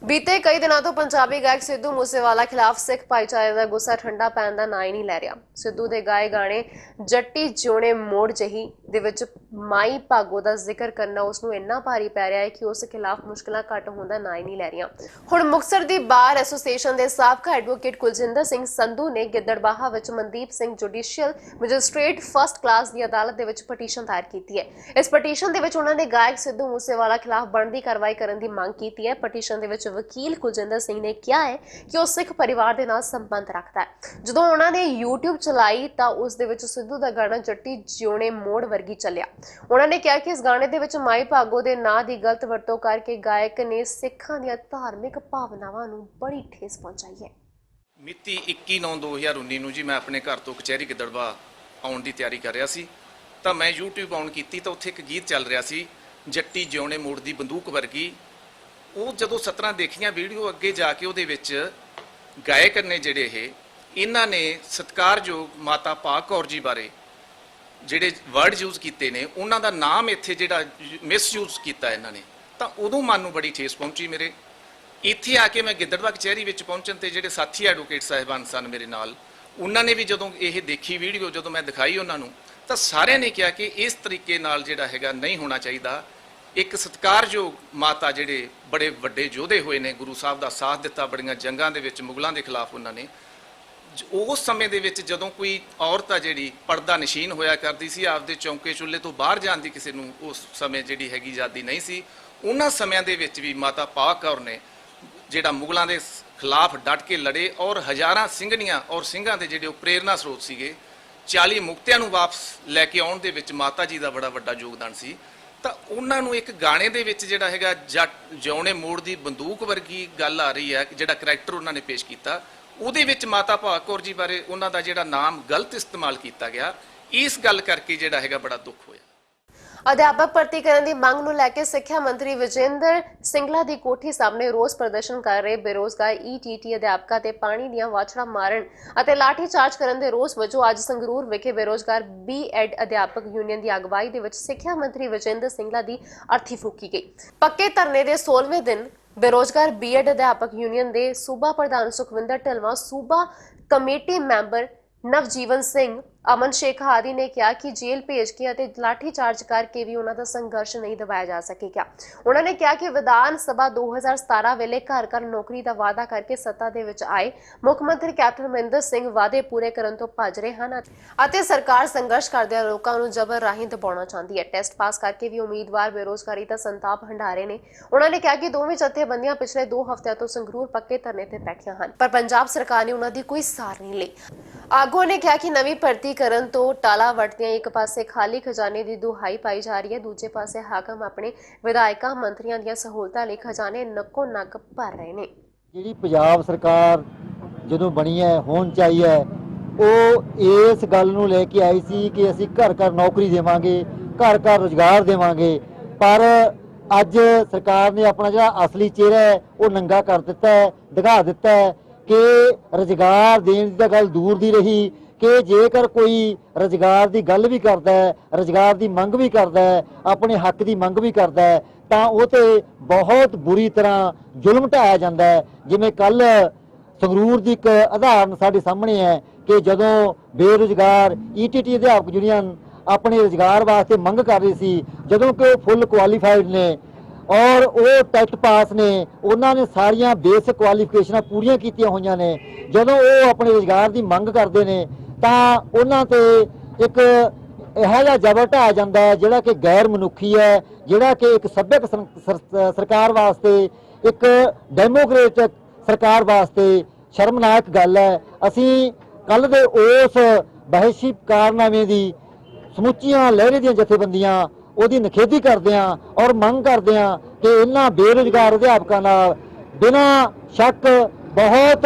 ਬੀਤੇ ਕਈ ਦਿਨਾਂ ਤੋਂ ਪੰਜਾਬੀ ਗਾਇਕ ਸਿੱਧੂ ਮੂਸੇਵਾਲਾ ਖਿਲਾਫ ਸਿੱਖ ਭਾਈਚਾਰੇ ਦਾ ਗੁੱਸਾ ਠੰਡਾ ਪੈਣ ਦਾ ਨਾਂ ਹੀ ਨਹੀਂ ਲੈ ਰਿਹਾ। ਸਿੱਧੂ ਦੇ ਗਾਏ ਗਾਣੇ ਜੱਟੀ ਜਿਉਣੇ ਮੋੜ ਜਹੀ ਦੇ ਵਿੱਚ ਮਾਈ ਭਾਗੋ ਦਾ ਜ਼ਿਕਰ ਕਰਨਾ ਉਸ ਨੂੰ ਇੰਨਾ ਭਾਰੀ ਪੈ ਰਿਹਾ ਹੈ ਕਿ ਉਸ ਖਿਲਾਫ ਮੁਸ਼ਕਲਾਂ ਘੱਟ ਹੋਣ ਦਾ ਨਾਂ ਹੀ ਨਹੀਂ ਲੈ ਰਹੀਆਂ। ਹੁਣ ਮੁਕਤਸਰ ਦੀ ਬਾਰ ਐਸੋਸੀਏਸ਼ਨ ਦੇ ਸਾਬਕਾ ਐਡਵੋਕੇਟ ਕੁਲਜਿੰਦਰ ਸਿੰਘ ਸੰਧੂ ਨੇ ਗਿੱਦੜਬਾਹਾ ਵਿੱਚ Mandeep Singh judicial magistrate first class ਦੀ ਅਦਾਲਤ ਦੇ ਵਿੱਚ ਪਟੀਸ਼ਨ ਦਾਇਰ ਕੀਤੀ ਹੈ। ਇਸ ਪਟੀਸ਼ਨ ਦੇ ਵਿੱਚ ਉਹਨਾਂ ਨੇ ਗਾਇਕ ਸਿੱਧੂ ਮੂਸੇਵਾਲਾ ਖਿਲਾਫ ਬਣਦੀ ਕਾਰਵਾਈ ਕਰਨ ਦੀ ਮੰਗ ਕੀਤੀ ਹੈ। ਪਟੀਸ਼ਨ ਦੇ ਵਿੱਚ ਵਕੀਲ ਕੁਲਜਿੰਦਰ ਸਿੰਘ ਨੇ ਕਿਹਾ ਹੈ ਕਿ ਉਹ ਸਿੱਖ ਪਰਿਵਾਰ ਦੇ ਨਾਲ ਸੰਬੰਧ ਰੱਖਦਾ ਹੈ। ਜਦੋਂ ਉਹਨਾਂ ਨੇ YouTube ਚਲਾਈ ਤਾਂ ਉਸ ਦੇ ਵਿੱਚ ਸਿੱਧੂ ਦਾ ਗਾਣਾ ਜੱਟੀ ਜਿਉਣੇ ਮੋੜ ਵਰਗੀ ਚੱਲਿਆ। ਉਹਨਾਂ ਨੇ ਕਿਹਾ ਕਿ ਇਸ ਗਾਣੇ ਦੇ ਵਿੱਚ ਮਾਈ ਭਾਗੋ ਦੇ ਨਾਂ ਦੀ ਗਲਤ ਵਰਤੋਂ ਕਰਕੇ ਗਾਇਕ ਨੇ ਸਿੱਖਾਂ ਦੀਆਂ ਧਾਰਮਿਕ ਭਾਵਨਾਵਾਂ ਨੂੰ ਬੜੀ ਠੇਸ ਪਹੁੰਚਾਈ ਹੈ। ਮਿਤੀ 21/9/2019 ਨੂੰ ਜੀ ਮੈਂ ਆਪਣੇ ਘਰ ਤੋਂ ਕਚਹਿਰੀ ਗਿੱਦੜਵਾ ਆਉਣ ਦੀ ਤਿਆਰੀ ਕਰ ਰਿਹਾ ਸੀ ਤਾਂ ਮੈਂ YouTube ਆਨ ਕੀਤੀ ਤਾਂ ਉੱਥੇ ਇੱਕ ਗੀਤ ਚੱਲ ਰਿਹਾ ਸੀ ਜੱਟੀ ਜਿਉਣੇ ਮੋੜ ਦੀ ਬੰਦੂਕ ਵਰਗੀ। ਉਹ ਜਦੋਂ 17 ਦੇਖੀਆਂ ਵੀਡੀਓ ਅੱਗੇ ਜਾ ਕੇ ਉਹਦੇ ਵਿੱਚ ਗਾਇਕ ਨੇ ਜਿਹੜੇ ਇਹਨਾਂ ਨੇ ਸਤਿਕਾਰਯੋਗ ਮਾਤਾ ਭਾਗ ਕੌਰ ਜੀ ਬਾਰੇ ਜਿਹੜੇ ਵਰਡ ਯੂਜ਼ ਕੀਤੇ ਨੇ ਉਹਨਾਂ ਦਾ ਨਾਮ ਇੱਥੇ ਜਿਹੜਾ ਮਿਸਯੂਜ਼ ਕੀਤਾ ਇਹਨਾਂ ਨੇ ਤਾਂ ਉਦੋਂ ਮਨ ਨੂੰ ਬੜੀ ਠੇਸ ਪਹੁੰਚੀ ਮੇਰੇ। ਇੱਥੇ ਆ ਕੇ ਮੈਂ ਗਿੱਦੜਵਾ ਕਚਹਿਰੀ ਵਿੱਚ ਪਹੁੰਚਣ ਤੇ ਜਿਹੜੇ ਸਾਥੀ ਐਡਵੋਕੇਟ ਸਾਹਿਬਾਨ ਸਨ ਮੇਰੇ ਨਾਲ ਉਹਨਾਂ ਨੇ ਵੀ ਜਦੋਂ ਇਹ ਦੇਖੀ ਵੀਡੀਓ ਜਦੋਂ ਮੈਂ ਦਿਖਾਈ ਉਹਨਾਂ ਨੂੰ ਤਾਂ ਸਾਰਿਆਂ ਨੇ ਕਿਹਾ ਕਿ ਇਸ ਤਰੀਕੇ ਨਾਲ ਜਿਹੜਾ ਹੈਗਾ ਨਹੀਂ ਹੋਣਾ ਚਾਹੀਦਾ। ਇੱਕ ਸਤਿਕਾਰਯੋਗ ਮਾਤਾ ਜਿਹੜੇ ਬੜੇ ਵੱਡੇ ਯੋਧੇ ਹੋਏ ਨੇ ਗੁਰੂ ਸਾਹਿਬ ਦਾ ਸਾਥ ਦਿੱਤਾ ਬੜੀਆਂ ਜੰਗਾਂ ਦੇ ਵਿੱਚ ਮੁਗਲਾਂ ਦੇ ਖਿਲਾਫ ਉਹਨਾਂ ਨੇ। ਉਸ ਸਮੇਂ ਦੇ ਵਿੱਚ ਜਦੋਂ ਕੋਈ ਔਰਤ ਆ ਜਿਹੜੀ ਪਰਦਾ ਨਸ਼ੀਨ ਹੋਇਆ ਕਰਦੀ ਸੀ ਆਪਦੇ ਚੌਂਕੇ ਚੁੱਲ੍ਹੇ ਤੋਂ ਬਾਹਰ ਜਾਣ ਦੀ ਕਿਸੇ ਨੂੰ ਉਸ ਸਮੇਂ ਜਿਹੜੀ ਹੈਗੀ ਆਜ਼ਾਦੀ ਨਹੀਂ ਸੀ। ਉਹਨਾਂ ਸਮਿਆਂ ਦੇ ਵਿੱਚ ਵੀ ਮਾਤਾ ਭਾਗ ਕੌਰ ਨੇ ਜਿਹੜਾ ਮੁਗਲਾਂ ਦੇ ਖਿਲਾਫ ਡਟ ਕੇ ਲੜੇ ਔਰ ਹਜ਼ਾਰਾਂ ਸਿੰਘਣੀਆਂ ਔਰ ਸਿੰਘਾਂ ਦੇ ਜਿਹੜੇ ਉਹ ਪ੍ਰੇਰਨਾ ਸਰੋਤ ਸੀਗੇ। 40 ਮੁਕਤਿਆਂ ਨੂੰ ਵਾਪਸ ਲੈ ਕੇ ਆਉਣ ਦੇ ਵਿੱਚ ਮਾਤਾ ਜੀ ਦਾ ਬੜਾ ਵੱਡਾ ਯੋਗਦਾਨ ਸੀ। ਤਾਂ ਉਹਨਾਂ ਨੂੰ ਇੱਕ ਗਾਣੇ ਦੇ ਵਿੱਚ ਜਿਹੜਾ ਹੈਗਾ ਜੱਟ ਜਿਉਣੇ ਮੋੜ ਦੀ ਬੰਦੂਕ ਵਰਗੀ ਗੱਲ ਆ ਰਹੀ ਹੈ ਜਿਹੜਾ ਕਰੈਕਟਰ ਉਹਨਾਂ ਨੇ ਪੇਸ਼ ਕੀਤਾ ਉਹਦੇ ਵਿੱਚ ਮਾਤਾ ਭਾਗ ਕੌਰ ਜੀ ਬਾਰੇ ਉਹਨਾਂ ਦਾ ਜਿਹੜਾ ਨਾਮ ਗਲਤ ਇਸਤੇਮਾਲ ਕੀਤਾ ਗਿਆ। ਇਸ ਗੱਲ ਕਰਕੇ ਜਿਹੜਾ ਹੈਗਾ ਬੜਾ ਦੁੱਖ ਹੋਇਆ। ਅਧਿਆਪਕ ਭਰਤੀ ਕਰਨ ਦੀ ਮੰਗ ਨੂੰ ਲੈ ਕੇ ਸਿੱਖਿਆ ਮੰਤਰੀ ਵਿਜੇਂਦਰ ਸਿੰਗਲਾ ਦੀ ਕੋਠੀ ਸਾਹਮਣੇ ਰੋਸ ਪ੍ਰਦਰਸ਼ਨ ਕਰ ਰਹੇ ਬੇਰੋਜ਼ਗਾਰ ETT ਅਧਿਆਪਕਾਂ ਤੇ ਪਾਣੀ ਦੀਆਂ ਵਾਛੜਾਂ ਮਾਰਨ ਅਤੇ ਲਾਠੀ ਚਾਰਜ ਕਰਨ ਦੇ ਰੋਸ ਵਜੋਂ ਅੱਜ ਸੰਗਰੂਰ ਵਿਖੇ ਬੇਰੋਜ਼ਗਾਰ B.Ed ਅਧਿਆਪਕ ਯੂਨੀਅਨ ਦੀ ਅਗਵਾਈ ਦੇ ਵਿੱਚ ਸਿੱਖਿਆ ਮੰਤਰੀ ਵਿਜੇਂਦਰ ਸਿੰਗਲਾ ਦੀ ਅਰਥੀ ਫੂਕੀ ਗਈ। ਪੱਕੇ ਧਰਨੇ ਦੇ 16ਵੇਂ ਦਿਨ ਬੇਰੋਜ਼ਗਾਰ B.Ed ਅਧਿਆਪਕ ਯੂਨੀਅਨ ਦੇ ਸੂਬਾ ਪ੍ਰਧਾਨ ਸੁਖਵਿੰਦਰ ਢਿਲਵਾਂ, ਸੂਬਾ ਕਮੇਟੀ ਮੈਂਬਰ ਨਵਜੀਵਨ ਸਿੰਘ, ਅਮਨ ਸ਼ੇਖ ਆਦਿ ਨੇ ਕਿਹਾ ਕਿ ਜੇਲ੍ਹ ਭੇਜ ਕੇ ਅਤੇ ਲਾਠੀ ਚਾਰਜ ਕਰਕੇ ਵੀ ਉਹਨਾਂ ਦਾ ਸੰਘਰਸ਼ ਨਹੀਂ ਦਬਾਇਆ ਜਾ ਸਕੇਗਾ। ਉਹਨਾਂ ਨੇ ਕਿਹਾ ਕਿ ਵਿਧਾਨ ਸਭਾ 2017 ਵੇਲੇ ਘਰ ਘਰ ਨੌਕਰੀ ਦਾ ਵਾਅਦਾ ਕਰਕੇ ਸੱਤਾ ਦੇ ਵਿੱਚ ਆਏ ਮੁੱਖ ਮੰਤਰੀ ਕੈਪਟਨ ਅਮਰਿੰਦਰ ਸਿੰਘ ਵਾਅਦੇ ਪੂਰੇ ਕਰਨ ਤੋਂ ਭੱਜ ਰਹੇ ਹਨ ਅਤੇ ਸਰਕਾਰ ਸੰਘਰਸ਼ ਕਰਦਿਆਂ ਲੋਕਾਂ ਨੂੰ ਜ਼ਬਰ ਰਾਹੀਂ ਦਬਾਉਣਾ ਚਾਹੁੰਦੀ ਹੈ। ਟੈਸਟ ਪਾਸ ਕਰਕੇ ਵੀ ਉਮੀਦਵਾਰ ਬੇਰੋਜ਼ਗਾਰੀ ਦਾ ਸੰਤਾਪ ਹੰਢਾ ਰਹੇ ਨੇ। ਉਹਨਾਂ ਨੇ ਕਿਹਾ ਕਿ ਦੋਵੇਂ ਜਥੇਬੰਦੀਆਂ ਪਿਛਲੇ 2 ਹਫ਼ਤਿਆਂ ਤੋਂ ਸੰਗਰੂਰ ਪੱਕੇ ਧਰਨੇ ਤੇ ਬੈਠੀਆਂ ਹਨ ਪਰ ਪੰਜਾਬ ਸਰਕਾਰ ਨੇ ਉਹਨਾਂ ਦੀ ਕੋਈ ਸਾਰ ਨਹੀਂ ਲਈ। ਆਗੂਆਂ ਨੇ ਕਿਹਾ ਕਿ ਨਵੀਂ ਭਰਤੀ ਕਰਨ ਤੋਂ ਟਾਲਾ ਵਟਦਿਆਂ ਇੱਕ ਪਾਸੇ ਖਾਲੀ ਖਜ਼ਾਨੇ ਦੀ ਦੁਹਾਈ ਪਾਈ ਜਾ ਰਹੀ ਹੈ, ਦੂਜੇ ਪਾਸੇ ਹਾਕਮ ਆਪਣੇ ਵਿਧਾਇਕਾਂ ਮੰਤਰੀਆਂ ਦੀਆਂ ਸਹੂਲਤਾਂ ਲਈ ਖਜ਼ਾਨੇ ਨੱਕੋ ਨੱਕ ਭਰ ਰਹੇ ਨੇ। ਜਿਹੜੀ ਪੰਜਾਬ ਸਰਕਾਰ ਜਦੋਂ ਬਣੀ ਹੈ ਹੋਣ ਚਾਹੀ ਹੈ ਉਹ ਇਸ ਗੱਲ ਨੂੰ ਲੈ ਕੇ ਆਈ ਸੀ ਕਿ ਅਸੀਂ ਘਰ ਘਰ ਨੌਕਰੀ ਦੇਵਾਂਗੇ, ਘਰ ਘਰ ਰੁਜ਼ਗਾਰ ਦੇਵਾਂਗੇ, ਪਰ ਅੱਜ ਸਰਕਾਰ ਨੇ ਆਪਣਾ ਜਿਹੜਾ ਅਸਲੀ ਚਿਹਰਾ ਹੈ ਉਹ ਨੰਗਾ ਕਰ ਦਿੱਤਾ ਹੈ, ਦਿਖਾ ਦਿੱਤਾ ਹੈ ਕਿ ਰੁਜ਼ਗਾਰ ਦੇਣ ਦੀ ਤਾਂ ਗੱਲ ਦੂਰ ਦੀ ਰਹੀ ਕਿ ਜੇਕਰ ਕੋਈ ਰੁਜ਼ਗਾਰ ਦੀ ਗੱਲ ਵੀ ਕਰਦਾ ਹੈ, ਰੁਜ਼ਗਾਰ ਦੀ ਮੰਗ ਵੀ ਕਰਦਾ ਹੈ, ਆਪਣੇ ਹੱਕ ਦੀ ਮੰਗ ਵੀ ਕਰਦਾ ਹੈ ਤਾਂ ਉਹ ਤੇ ਬਹੁਤ ਬੁਰੀ ਤਰ੍ਹਾਂ ਜ਼ੁਲਮ ਢਾਇਆ ਜਾਂਦਾ ਹੈ। ਜਿਵੇਂ ਕੱਲ ਸੰਗਰੂਰ ਦੀ ਇੱਕ ਉਦਾਹਰਨ ਸਾਡੇ ਸਾਹਮਣੇ ਹੈ ਕਿ ਜਦੋਂ ਬੇਰੁਜ਼ਗਾਰ ETT ਅਧਿਆਪਕ ਯੂਨੀਅਨ ਆਪਣੇ ਰੁਜ਼ਗਾਰ ਵਾਸਤੇ ਮੰਗ ਕਰ ਰਹੀ ਸੀ, ਜਦੋਂ ਕਿ ਉਹ ਫੁੱਲ ਕੁਆਲੀਫਾਈਡ ਨੇ ਔਰ ਉਹ ਟੈਟ ਪਾਸ ਨੇ, ਉਹਨਾਂ ਨੇ ਸਾਰੀਆਂ ਬੇਸਿਕ ਕੁਆਲੀਫਿਕੇਸ਼ਨਾਂ ਪੂਰੀਆਂ ਕੀਤੀਆਂ ਹੋਈਆਂ ਨੇ, ਜਦੋਂ ਉਹ ਆਪਣੇ ਰੁਜ਼ਗਾਰ ਦੀ ਮੰਗ ਕਰਦੇ ਨੇ ਤਾਂ ਉਹਨਾਂ ਤੇ ਇੱਕ ਇਹੋ ਜਿਹਾ ਜ਼ਬਰ ਢਾਇਆ ਜਾਂਦਾ ਹੈ ਜਿਹੜਾ ਕਿ ਗੈਰ ਮਨੁੱਖੀ ਹੈ, ਜਿਹੜਾ ਕਿ ਇੱਕ ਸੱਭਿਅਕ ਸਰਕਾਰ ਵਾਸਤੇ, ਇੱਕ ਡੈਮੋਕ੍ਰੇਟਿਕ ਸਰਕਾਰ ਵਾਸਤੇ ਸ਼ਰਮਨਾਕ ਗੱਲ ਹੈ। ਅਸੀਂ ਕੱਲ ਦੇ ਉਸ ਵਹਿਸ਼ੀ ਕਾਰਨਾਮੇ ਦੀ ਸਮੁੱਚੀਆਂ ਲਹਿਰੇ ਦੀਆਂ ਜਥੇਬੰਦੀਆਂ ਉਹਦੀ ਨਿਖੇਧੀ ਕਰਦੇ ਹਾਂ ਔਰ ਮੰਗ ਕਰਦੇ ਹਾਂ ਕਿ ਇਹਨਾਂ ਬੇਰੁਜ਼ਗਾਰ ਅਧਿਆਪਕਾਂ ਨਾਲ ਬਿਨਾਂ ਸ਼ੱਕ ਬਹੁਤ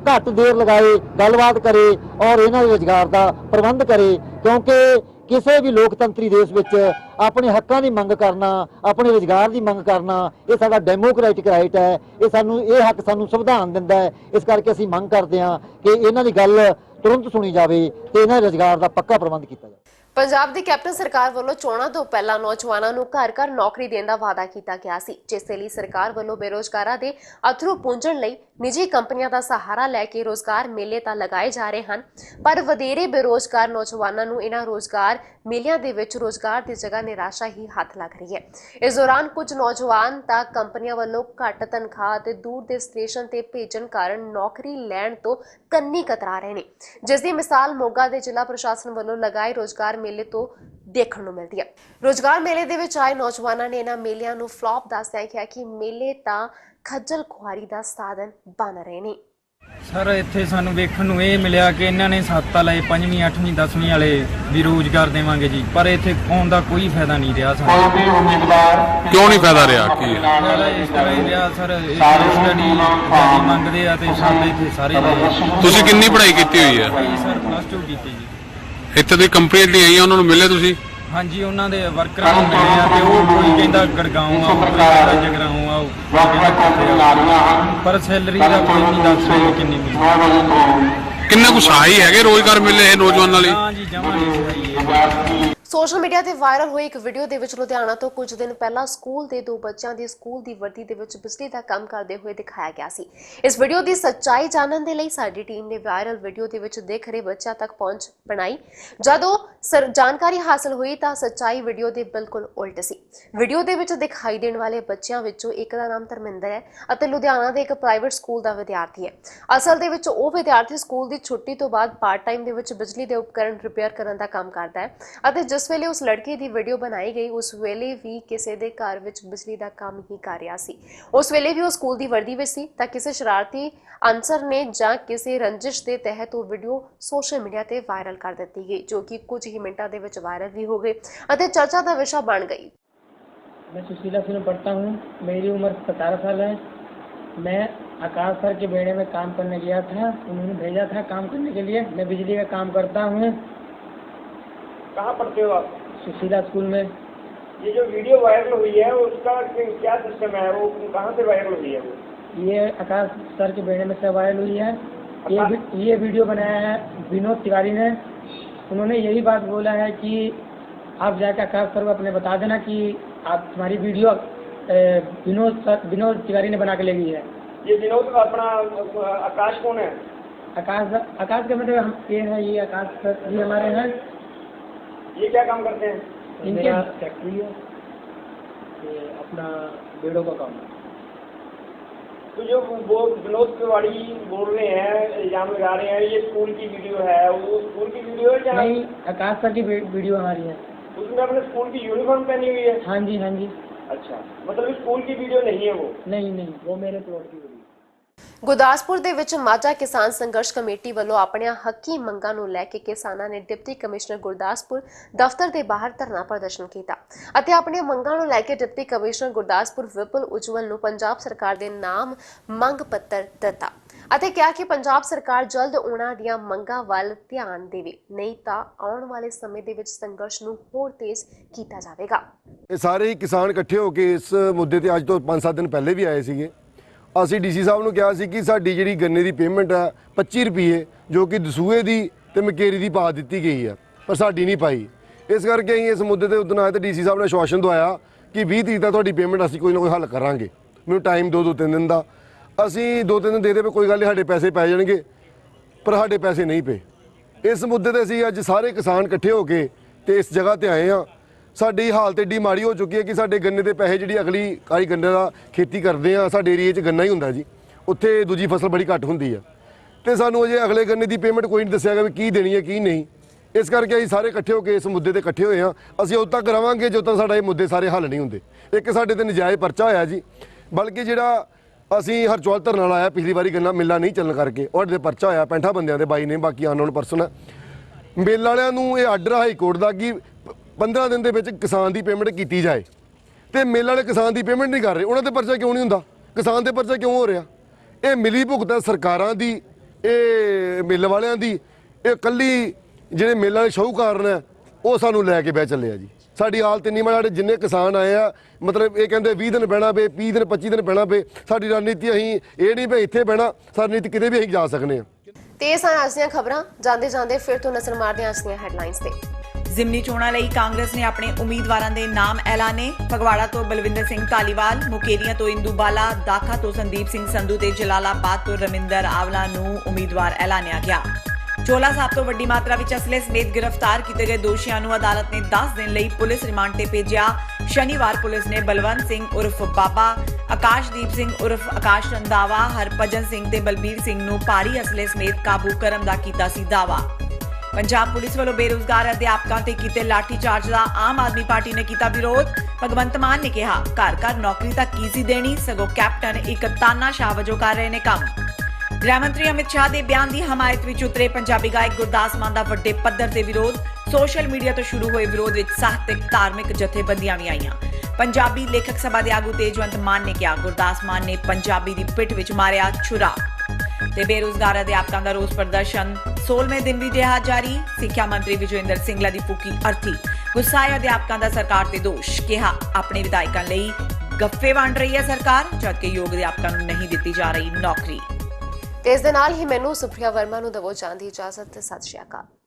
ਘੱਟ ਦੇਰ ਲਗਾਏ ਗੱਲਬਾਤ ਕਰੇ ਔਰ ਇਹਨਾਂ ਦੇ ਰੁਜ਼ਗਾਰ ਦਾ ਪ੍ਰਬੰਧ ਕਰੇ, ਕਿਉਂਕਿ ਕਿਸੇ ਵੀ ਲੋਕਤੰਤਰੀ ਦੇਸ਼ ਵਿੱਚ ਆਪਣੇ ਹੱਕਾਂ ਦੀ ਮੰਗ ਕਰਨਾ, ਆਪਣੇ ਰੁਜ਼ਗਾਰ ਦੀ ਮੰਗ ਕਰਨਾ ਇਹ ਸਾਡਾ ਡੈਮੋਕ੍ਰੈਟਿਕ ਰਾਈਟ ਹੈ। ਇਹ ਹੱਕ ਸਾਨੂੰ ਸੰਵਿਧਾਨ ਦਿੰਦਾ ਹੈ। ਇਸ ਕਰਕੇ ਅਸੀਂ ਮੰਗ ਕਰਦੇ ਹਾਂ ਕਿ ਇਹਨਾਂ ਦੀ ਗੱਲ ਤੁਰੰਤ ਸੁਣੀ ਜਾਵੇ ਤੇ ਇਹਨਾਂ ਦੇ ਰੁਜ਼ਗਾਰ ਦਾ ਪੱਕਾ ਪ੍ਰਬੰਧ ਕੀਤਾ ਜਾਵੇ। ਪੰਜਾਬ ਦੀ ਕੈਪਟਨ ਸਰਕਾਰ ਵੱਲੋਂ ਚੋਣਾਂ ਤੋਂ ਪਹਿਲਾਂ ਨੌਜਵਾਨਾਂ ਨੂੰ ਘਰ-ਘਰ ਨੌਕਰੀ ਦੇਣ ਦਾ ਵਾਅਦਾ ਕੀਤਾ ਗਿਆ ਸੀ, ਜਿਸ ਦੇ ਲਈ ਸਰਕਾਰ ਵੱਲੋਂ ਬੇਰੋਜ਼ਗਾਰਾਂ ਦੇ ਅਥਰੂ ਪੂੰਝਣ ਲਈ ਨਿੱਜੀ ਕੰਪਨੀਆਂ ਦਾ ਸਹਾਰਾ ਲੈ ਕੇ ਰੋਜ਼ਗਾਰ ਮੇਲੇ ਤਾਂ ਲਗਾਏ ਜਾ ਰਹੇ ਹਨ, ਪਰ ਵਧੇਰੇ ਬੇਰੋਜ਼ਗਾਰ ਨੌਜਵਾਨਾਂ ਨੂੰ ਇਹਨਾਂ ਰੋਜ਼ਗਾਰ ਮੇਲਿਆਂ ਦੇ ਵਿੱਚ ਰੋਜ਼ਗਾਰ ਦੀ ਜਗ੍ਹਾ ਨਿਰਾਸ਼ਾ ਹੀ ਹੱਥ ਲੱਗ ਰਹੀ ਹੈ। ਇਸ ਦੌਰਾਨ ਕੁਝ ਨੌਜਵਾਨ ਤਾਂ ਕੰਪਨੀਆਂ ਵੱਲੋਂ ਘੱਟ ਤਨਖਾਹ ਅਤੇ ਦੂਰ ਦੇ ਸਟੇਸ਼ਨ ਤੇ ਭੇਜਣ ਕਾਰਨ ਨੌਕਰੀ ਲੈਣ ਤੋਂ ਕੰਨੀ ਕਤਰਾ ਰਹੇ ਨੇ, ਜਿਸ ਦੀ ਮਿਸਾਲ ਮੋਗਾ ਦੇ ਜ਼ਿਲ੍ਹਾ ਪ੍ਰਸ਼ਾਸਨ ਵੱਲੋਂ ਲਗਾਏ ਰੋਜ਼ਗਾਰ ਮੇਲੇ ਤੋਂ ਦੇਖਣ ਨੂੰ ਮਿਲਦੀ ਹੈ। ਰੋਜ਼ਗਾਰ ਮੇਲੇ ਦੇ ਵਿੱਚ ਆਏ ਨੌਜਵਾਨਾਂ ਨੇ ਇਹਨਾਂ ਮੇਲਿਆਂ ਨੂੰ ਫਲॉप ਦੱਸਦਿਆਂ ਕਿਹਾ ਕਿ ਮੇਲੇ ਤਾਂ ਖੱਜਲ ਖੁਆਰੀ ਦਾ ਸਾਧਨ ਬਣ ਰਹੇ ਨੇ। ਸਰ ਇੱਥੇ ਸਾਨੂੰ ਵੇਖਣ ਨੂੰ ਇਹ ਮਿਲਿਆ ਕਿ ਇਹਨਾਂ ਨੇ 7 ਲਏ 5ਵੀਂ 8ਵੀਂ 10ਵੀਂ ਵਾਲੇ ਵੀ ਰੋਜ਼ਗਾਰ ਦੇਵਾਂਗੇ ਜੀ, ਪਰ ਇੱਥੇ ਆਉਣ ਦਾ ਕੋਈ ਫਾਇਦਾ ਨਹੀਂ ਰਿਹਾ ਸਾਨੂੰ। ਕਿਉਂ ਨਹੀਂ ਫਾਇਦਾ ਰਿਹਾ? ਕੀ ਫਾਇਦਾ ਇਸ ਤਰ੍ਹਾਂ ਹੀ ਰਿਹਾ ਸਰ, ਸਟੱਡੀ ਮੰਗਦੇ ਆ ਤੇ ਸਾਡੇ ਇੱਥੇ ਸਾਰੇ ਲਏ। ਤੁਸੀਂ ਕਿੰਨੀ ਪੜ੍ਹਾਈ ਕੀਤੀ ਹੋਈ ਹੈ? ਸਰ +2 ਕੀਤੀ ਜੀ। ਇੱਥੇ ਦੀ ਕੰਪਨੀ ਲਈ ਆਈਆਂ, ਉਹਨਾਂ ਨੂੰ ਮਿਲੇ ਤੁਸੀਂ? ਹਾਂਜੀ, ਉਹਨਾਂ ਦੇ ਵਰਕਰਾਂ ਨੂੰ ਮਿਲੇ ਆ ਤੇ ਉਹ ਕੋਈ ਕਹਿੰਦਾ ਗੜਗਾਉਂ ਆਓ, ਕੋਈ ਕਹਿੰਦਾ ਜਗਰਾਉਂ ਆਓ, ਪਰ ਸੈਲਰੀ ਦਾ ਕੋਈ ਨਹੀਂ ਦੱਸ ਰਿਹਾ ਕਿੰਨੀ ਮਿਲਦੀ। ਕਿੰਨਾ ਕੁ ਸਹਾਈ ਹੈਗੇ ਰੋਜ਼ਗਾਰ ਮਿਲੇ ਇਹ ਨੌਜਵਾਨਾਂ ਲਈ? ਹਾਂ ਜੀ, ਜਮਾਂ ਨਹੀਂ ਸਹੀ ਹੈ। ਸੋਸ਼ਲ ਮੀਡੀਆ ਤੇ ਵਾਇਰਲ ਹੋਈ ਇੱਕ ਵੀਡੀਓ ਦੇ ਵਿੱਚ ਲੁਧਿਆਣਾ ਤੋਂ ਕੁਝ ਦਿਨ ਪਹਿਲਾਂ ਸਕੂਲ ਦੇ 2 ਬੱਚਿਆਂ ਦੀ ਸਕੂਲ ਦੀ ਵਰਦੀ ਦੇ ਵਿੱਚ ਬਿਜਲੀ ਦਾ ਕੰਮ ਕਰਦੇ ਹੋਏ ਦਿਖਾਇਆ ਗਿਆ ਸੀ। ਇਸ ਵੀਡੀਓ ਦੀ ਸੱਚਾਈ ਜਾਣਨ ਦੇ ਲਈ ਸਾਡੀ ਟੀਮ ਨੇ ਵਾਇਰਲ ਵੀਡੀਓ ਦੇ ਵਿੱਚ ਦਿਖ ਰਹੇ ਬੱਚਿਆਂ ਤੱਕ ਪਹੁੰਚ ਬਣਾਈ। ਜਦੋਂ ਜਾਣਕਾਰੀ ਹਾਸਲ ਹੋਈ ਤਾਂ ਸੱਚਾਈ ਵੀਡੀਓ ਦੇ ਬਿਲਕੁਲ ਉਲਟ ਸੀ। ਵੀਡੀਓ ਦੇ ਵਿੱਚ ਦਿਖਾਈ ਦੇਣ ਵਾਲੇ ਬੱਚਿਆਂ ਵਿੱਚੋਂ ਇੱਕ ਦਾ ਨਾਮ ਧਰਮਿੰਦਰ ਹੈ ਅਤੇ ਲੁਧਿਆਣਾ ਦੇ ਇੱਕ ਪ੍ਰਾਈਵੇਟ ਸਕੂਲ ਦਾ ਵਿਦਿਆਰਥੀ ਹੈ। ਅਸਲ ਦੇ ਵਿੱਚ ਉਹ ਵਿਦਿਆਰਥੀ ਸਕੂਲ ਦੀ ਛੁੱਟੀ ਤੋਂ ਬਾਅਦ ਪਾਰਟ ਟਾਈਮ ਦੇ ਵਿੱਚ ਬਿਜਲੀ ਦੇ ਉਪਕਰਨ ਰਿਪੇਅਰ ਕਰਨ ਦਾ ਕੰਮ ਕਰਦਾ ਹੈ ਅਤੇ ਜਿਸ ਵੇਲੇ ਉਸ ਲੜਕੀ ਦੀ ਵੀਡੀਓ ਬਣਾਈ ਗਈ ਉਸ ਵੇਲੇ ਵੀ ਕਿਸੇ ਦੇ ਘਰ ਵਿੱਚ ਬਿਜਲੀ ਦਾ ਕੰਮ ਹੀ ਕਰ ਰਿਹਾ ਸੀ। ਉਸ ਵੇਲੇ ਵੀ ਉਹ ਸਕੂਲ ਦੀ ਵਰਦੀ ਵਿੱਚ ਸੀ ਤਾਂ ਕਿਸੇ ਸ਼ਰਾਰਤੀ ਅਨਸਰ ਨੇ ਜਾਂ ਕਿਸੇ ਰੰਜਿਸ਼ ਦੇ ਤਹਿਤ ਉਹ ਵੀਡੀਓ ਸੋਸ਼ਲ ਮੀਡੀਆ ਤੇ ਵਾਇਰਲ ਕਰ ਦਿੱਤੀ ਗਈ, ਜੋ ਕਿ ਕੁਝ ਹੀ ਮਿੰਟਾਂ ਦੇ ਵਿੱਚ ਵਾਇਰਲ ਵੀ ਹੋ ਗਈ ਅਤੇ ਚਰਚਾ ਦਾ ਵਿਸ਼ਾ ਬਣ ਗਈ। मैं सुशीला सिंह पढ़ता हूँ, मेरी उम्र 17 साल है। मैं आकाश सर के बेड़े में काम करने गया था, उन्होंने भेजा था काम करने के लिए। मैं बिजली का काम करता हूँ। कहाँ पढ़ते हो आप? सुशीला स्कूल में। ये जो वीडियो वायरल हुई है उसका क्या सिस्टम है, वो कहाँ से वायरल हुई है? ये आकाश सर के बेड़े में से वायरल हुई है। ये वीडियो बनाया है विनोद तिवारी ने। उन्होंने यही बात बोला है कि आप जाकर आकाश सर को अपने बता देना कि आप हमारी वीडियो विनोद तिवारी ने बना के ले गई है। ये विनोद अपना आकाश कौन है? आकाश के मतलब हम ये है, ये आकाश सर जी हमारे हैं। ये क्या काम करते हैं? इनके फैक्ट्री है, अपना बेड़ों का काम है। तो जो वो विनोद तिवारी बोल रहे हैं, इल्जाम लगा रहे हैं, ये स्कूल की वीडियो है, वो स्कूल की वीडियो है क्या? नहीं, आकाश सर की वीडियो हमारी है। उसमें अपने स्कूल की यूनिफॉर्म पहनी हुई है? हाँ जी, हाँ जी। अच्छा, मतलब स्कूल की वीडियो नहीं है वो? नहीं, वो मेरे प्लॉट की वीडियो। ਗੁਰਦਾਸਪੁਰ ਦੇ ਵਿੱਚ ਮਾਝਾ ਕਿਸਾਨ ਸੰਘਰਸ਼ ਕਮੇਟੀ ਵੱਲੋਂ ਆਪਣੀਆਂ ਹੱਕੀ ਮੰਗਾਂ ਨੂੰ ਲੈ ਕੇ ਕਿਸਾਨਾਂ ਨੇ ਡਿਪਟੀ ਕਮਿਸ਼ਨਰ ਗੁਰਦਾਸਪੁਰ ਦਫ਼ਤਰ ਦੇ ਬਾਹਰ ਧਰਨਾ ਪ੍ਰਦਰਸ਼ਨ ਕੀਤਾ ਅਤੇ ਆਪਣੀਆਂ ਮੰਗਾਂ ਨੂੰ ਲੈ ਕੇ ਡਿਪਟੀ ਕਮਿਸ਼ਨਰ ਗੁਰਦਾਸਪੁਰ ਵਿਪੁਲ ਉਜਵਲ ਨੂੰ ਪੰਜਾਬ ਸਰਕਾਰ ਦੇ ਨਾਮ ਮੰਗ ਪੱਤਰ ਦਿੱਤਾ ਅਤੇ ਕਿਹਾ ਕਿ ਪੰਜਾਬ ਸਰਕਾਰ ਜਲਦ ਉਹਨਾਂ ਦੀਆਂ ਮੰਗਾਂ ਵੱਲ ਧਿਆਨ ਦੇਵੇ, ਨਹੀਂ ਤਾਂ ਆਉਣ ਵਾਲੇ ਸਮੇਂ ਦੇ ਵਿੱਚ ਸੰਘਰਸ਼ ਨੂੰ ਹੋਰ ਤੇਜ਼ ਕੀਤਾ ਜਾਵੇਗਾ। ਇਹ ਸਾਰੇ ਹੀ ਕਿਸਾਨ ਇਕੱਠੇ ਹੋ ਕੇ ਇਸ ਮੁੱਦੇ ਤੇ ਅੱਜ ਤੋਂ 5-7 ਦਿਨ ਪਹਿਲੇ ਵੀ ਆਏ ਸੀਗੇ। ਅਸੀਂ ਡੀਸੀ ਸਾਹਿਬ ਨੂੰ ਕਿਹਾ ਸੀ ਕਿ ਸਾਡੀ ਜਿਹੜੀ ਗੰਨੇ ਦੀ ਪੇਮੈਂਟ ਹੈ 25 ਰੁਪਏ ਜੋ ਕਿ ਦਸੂਹੇ ਦੀ ਤੇ ਮਕੇਰੀ ਦੀ ਪਾ ਦਿੱਤੀ ਗਈ ਹੈ, ਪਰ ਸਾਡੀ ਨਹੀਂ ਪਾਈ। ਇਸ ਕਰਕੇ ਅਸੀਂ ਇਸ ਮੁੱਦੇ ਤੇ ਉਦੋਂ ਆਏ ਤੇ ਡੀਸੀ ਸਾਹਿਬ ਨੇ ਆਸ਼ਵਾਸਨ ਦਵਾਇਆ ਕਿ 20 ਤਰੀਕ ਤੱਕ ਤੁਹਾਡੀ ਪੇਮੈਂਟ ਅਸੀਂ ਕੋਈ ਨਾ ਕੋਈ ਹੱਲ ਕਰਾਂਗੇ। ਮੈਨੂੰ ਟਾਈਮ 2-3 ਦਿਨ ਦਾ, ਅਸੀਂ 2-3 ਦਿਨ ਦੇ ਦੇਵੇ ਕੋਈ ਗੱਲ ਨਹੀਂ, ਸਾਡੇ ਪੈਸੇ ਪੈ ਜਾਣਗੇ, ਪਰ ਸਾਡੇ ਪੈਸੇ ਨਹੀਂ ਪਏ। ਇਸ ਮੁੱਦੇ ਤੇ ਅਸੀਂ ਅੱਜ ਸਾਰੇ ਕਿਸਾਨ ਇਕੱਠੇ ਹੋ ਕੇ ਤੇ ਇਸ ਜਗ੍ਹਾ ਤੇ ਆਏ ਹਾਂ। ਸਾਡੀ ਹਾਲਤ ਏਡੀ ਮਾੜੀ ਹੋ ਚੁੱਕੀ ਹੈ ਕਿ ਸਾਡੇ ਗੰਨੇ ਦੇ ਪੈਸੇ ਜਿਹੜੀ ਅਗਲੀ ਕਾਈ ਗੰਨੇ ਦਾ ਖੇਤੀ ਕਰਦੇ ਆ, ਸਾਡੇ ਏਰੀਏ 'ਚ ਗੰਨਾ ਹੀ ਹੁੰਦਾ ਜੀ, ਉੱਥੇ ਦੂਜੀ ਫਸਲ ਬੜੀ ਘੱਟ ਹੁੰਦੀ ਆ ਤੇ ਸਾਨੂੰ ਅਜੇ ਅਗਲੇ ਗੰਨੇ ਦੀ ਪੇਮੈਂਟ ਕੋਈ ਨਹੀਂ ਦੱਸਿਆ ਗਿਆ ਵੀ ਕੀ ਦੇਣੀ ਹੈ ਕੀ ਨਹੀਂ। ਇਸ ਕਰਕੇ ਅਸੀਂ ਸਾਰੇ ਇਕੱਠੇ ਹੋ ਕੇ ਇਸ ਮੁੱਦੇ ਤੇ ਇਕੱਠੇ ਹੋਏ ਹਾਂ। ਅਸੀਂ ਉਦੋਂ ਤੱਕ ਕਰਾਵਾਂਗੇ ਜਦੋਂ ਤੱਕ ਸਾਡਾ ਇਹ ਮੁੱਦੇ ਸਾਰੇ ਹੱਲ ਨਹੀਂ ਹੁੰਦੇ। ਇੱਕ ਸਾਡੇ ਤੇ ਨਜਾਇਜ਼ ਪਰਚਾ ਹੋਇਆ ਜੀ, ਬਲਕਿ ਜਿਹੜਾ ਅਸੀਂ ਹਰਚੌਲ ਧਰਨਾ ਲਾਇਆ ਪਿਛਲੀ ਵਾਰੀ ਗੰਨਾ ਮਿੱਲਾਂ ਨਹੀਂ ਚੱਲਣ ਕਰਕੇ, ਉਹਦੇ ਤੇ ਪਰਚਾ ਹੋਇਆ 65 ਬੰਦਿਆਂ ਦੇ, 22 ਨੇ, ਬਾਕੀ ਅਨਨੋਨ ਪਰਸਨ ਹੈ। ਮਿੱਲ ਵਾਲਿਆਂ ਨੂੰ ਇਹ ਆਰਡਰ ਹਾਈ ਕੋਰਟ ਦਾ ਕਿ 15 ਦਿਨ ਦੇ ਵਿੱਚ ਕਿਸਾਨ ਦੀ ਪੇਮੈਂਟ ਕੀਤੀ ਜਾਏ ਤੇ ਮਿੱਲ ਵਾਲੇ ਕਿਸਾਨ ਦੀ ਪੇਮੈਂਟ ਨਹੀਂ ਕਰ ਰਹੇ। ਉਹਨਾਂ ਤੇ ਪਰਚਾ ਕਿਉਂ ਨਹੀਂ ਹੁੰਦਾ? ਕਿਸਾਨ ਤੇ ਪਰਚਾ ਕਿਉਂ ਹੋ ਰਿਹਾ? ਇਹ ਮਿਲੀ ਭੁਗਤ ਹੈ ਸਰਕਾਰਾਂ ਦੀ, ਇਹ ਮਿੱਲ ਵਾਲਿਆਂ ਦੀ। ਇਹ ਇਕੱਲੀ ਜਿਹੜੇ ਮਿੱਲ ਵਾਲੇ ਸ਼ਾਹੂਕਾਰ ਨੇ ਉਹ ਸਾਨੂੰ ਲੈ ਕੇ ਬਹਿ ਚੱਲੇ ਆ ਜੀ। ਸਾਡੀ ਹਾਲਤ ਇੰਨੀ ਮਾੜੀ, ਜਿਹੜੇ ਜਿੰਨੇ ਕਿਸਾਨ ਆਏ ਆ, ਮਤਲਬ ਇਹ ਕਹਿੰਦੇ 20 ਦਿਨ ਬਹਿਣਾ ਪਏ, 20 ਦਿਨ 25 ਦਿਨ ਬਹਿਣਾ ਪਏ। ਸਾਡੀ ਰਣਨੀਤੀ ਅਸੀਂ ਇਹ ਨਹੀਂ ਵੀ ਇੱਥੇ ਬਹਿਣਾ, ਸਾਡੀ ਨੀਤੀ ਕਿਤੇ ਵੀ ਅਸੀਂ ਜਾ ਸਕਦੇ ਹਾਂ। ਤੇ ਇਹ ਸਨ ਅੱਜ ਦੀਆਂ ਖਬਰਾਂ। ਜਾਂਦੇ ਜਾਂਦੇ ਫਿਰ ਤੋਂ ਨਜ਼ਰ ਮਾਰਦੇ ਹਾਂ ਅੱਜ ਦੀਆਂ ਹੈਡਲਾਈਨਸ ਤੇ। ਜ਼ਿਮਨੀ ਚੋਣਾਂ ਲਈ ਕਾਂਗਰਸ ਨੇ ਆਪਣੇ ਉਮੀਦਵਾਰਾਂ ਦੇ ਨਾਮ ਐਲਾਨੇ। ਫਗਵਾੜਾ ਤੋਂ ਬਲਵਿੰਦਰ ਸਿੰਘ ਧਾਲੀਵਾਲ, ਮੁਕੇਰੀਆਂ ਤੋਂ ਇੰਦੂ ਬਾਲਾ, ਦਾਖਾ ਤੋਂ ਸੰਦੀਪ ਸਿੰਘ ਸੰਧੂ ਤੇ ਜਲਾਲਾਬਾਦ ਤੋਂ ਰਮਿੰਦਰ ਆਵਲਾ ਨੂੰ ਉਮੀਦਵਾਰ ਐਲਾਨਿਆ ਗਿਆ। ਚੋਲਾ ਸਾਹਿਬ ਤੋਂ ਵੱਡੀ ਮਾਤਰਾ ਵਿੱਚ ਅਸਲੇ ਸਮੇਤ ਗ੍ਰਿਫਤਾਰ ਕੀਤੇ ਗਏ ਦੋਸ਼ੀਆਂ ਨੂੰ ਅਦਾਲਤ ਨੇ 10 ਦਿਨ ਲਈ ਪੁਲਿਸ ਰਿਮਾਂਡ ਤੇ ਭੇਜਿਆ। ਸ਼ਨੀਵਾਰ ਪੁਲਿਸ ਨੇ ਬਲਵੰਤ ਸਿੰਘ ਉਰਫ ਬਾਬਾ, ਆਕਾਸ਼ਦੀਪ ਸਿੰਘ ਉਰਫ ਆਕਾਸ਼ ਰੰਧਾਵਾ, ਹਰਭਜਨ ਸਿੰਘ ਤੇ ਬਲਬੀਰ ਸਿੰਘ ਨੂੰ ਭਾਰੀ ਅਸਲੇ ਸਮੇਤ ਕਾਬੂ ਕਰਨ ਦਾ ਕੀਤਾ ਸੀ ਦਾਅਵਾ। ਪੰਜਾਬ ਪੁਲਿਸ ਵੱਲੋਂ ਬੇਰੁਜ਼ਗਾਰ ਅਧਿਆਪਕਾਂ ਤੇ ਕੀਤੇ ਲਾਠੀ ਚਾਰਜ ਦਾ ਆਮ ਆਦਮੀ ਪਾਰਟੀ ਨੇ ਕੀਤਾ ਵਿਰੋਧ। ਭਗਵੰਤ ਮਾਨ ਨੇ ਕਿਹਾ ਘਰ ਘਰ ਨੌਕਰੀ ਤਾਂ ਕੀ ਸੀ ਦੇਣੀ, ਸਗੋਂ ਕੈਪਟਨ ਇੱਕ ਤਾਨਾਸ਼ਾਹ ਵਜੋਂ ਕਰ ਰਹੇ ਨੇ ਕੰਮ। ਗ੍ਰਹਿ ਮੰਤਰੀ ਅਮਿਤ ਸ਼ਾਹ ਦੇ ਬਿਆਨ ਦੀ ਹਮਾਇਤ ਵਿੱਚ ਉਤਰੇ ਪੰਜਾਬੀ ਗਾਇਕ ਗੁਰਦਾਸ ਮਾਨ ਦਾ ਵੱਡੇ ਪੱਧਰ ਤੇ ਵਿਰੋਧ। ਸੋਸ਼ਲ ਮੀਡੀਆ ਤੋਂ ਸ਼ੁਰੂ ਹੋਏ ਵਿਰੋਧ ਵਿੱਚ ਸਾਹਿਤਕ ਧਾਰਮਿਕ ਜਥੇਬੰਦੀਆਂ ਵੀ ਆਈਆਂ। ਪੰਜਾਬੀ ਲੇਖਕ ਸਭਾ ਦੇ ਆਗੂ ਤੇਜਵੰਤ ਮਾਨ ਨੇ ਕਿਹਾ ਗੁਰਦਾਸ ਮਾਨ ਨੇ ਪੰਜਾਬੀ ਦੀ ਪਿੱਠ ਵਿੱਚ ਮਾਰਿਆ ਛੁਰਾ। ਤੇ ਬੇਰੁਜ਼ਗਾਰ ਅਧਿਆਪਕਾਂ ਦਾ ਰੋਸ ਪ੍ਰਦਰਸ਼ਨ 16ਵੇਂ ਦਿਨ ਵੀ ਰਿਹਾ ਜਾਰੀ। ਸਿੱਖਿਆ ਮੰਤਰੀ ਵਿਜੇਂਦਰ ਸਿੰਗਲਾ ਦੀ ਫੂਕੀ ਅਰਥੀ। ਗੁੱਸਾਏ ਅਧਿਆਪਕਾਂ ਦਾ ਸਰਕਾਰ ਤੇ ਦੋਸ਼, ਕਿਹਾ ਆਪਣੇ ਵਿਧਾਇਕਾਂ ਲਈ ਗੱਫੇ ਵੰਡ ਰਹੀ ਹੈ ਸਰਕਾਰ, ਜਦਕਿ ਯੋਗ ਅਧਿਆਪਕਾਂ ਨੂੰ ਨਹੀਂ ਦਿੱਤੀ ਜਾ ਰਹੀ ਨੌਕਰੀ। ਤੇ ਇਸ ਦੇ ਨਾਲ ਹੀ ਮੈਨੂੰ ਸੁਪ੍ਰਿਆ ਵਰਮਾ ਨੂੰ ਦਵੋ ਜਾਣ ਦੀ ਇਜਾਜ਼ਤ। ਸਤਿ ਸ਼੍ਰੀ ਅਕਾਲ।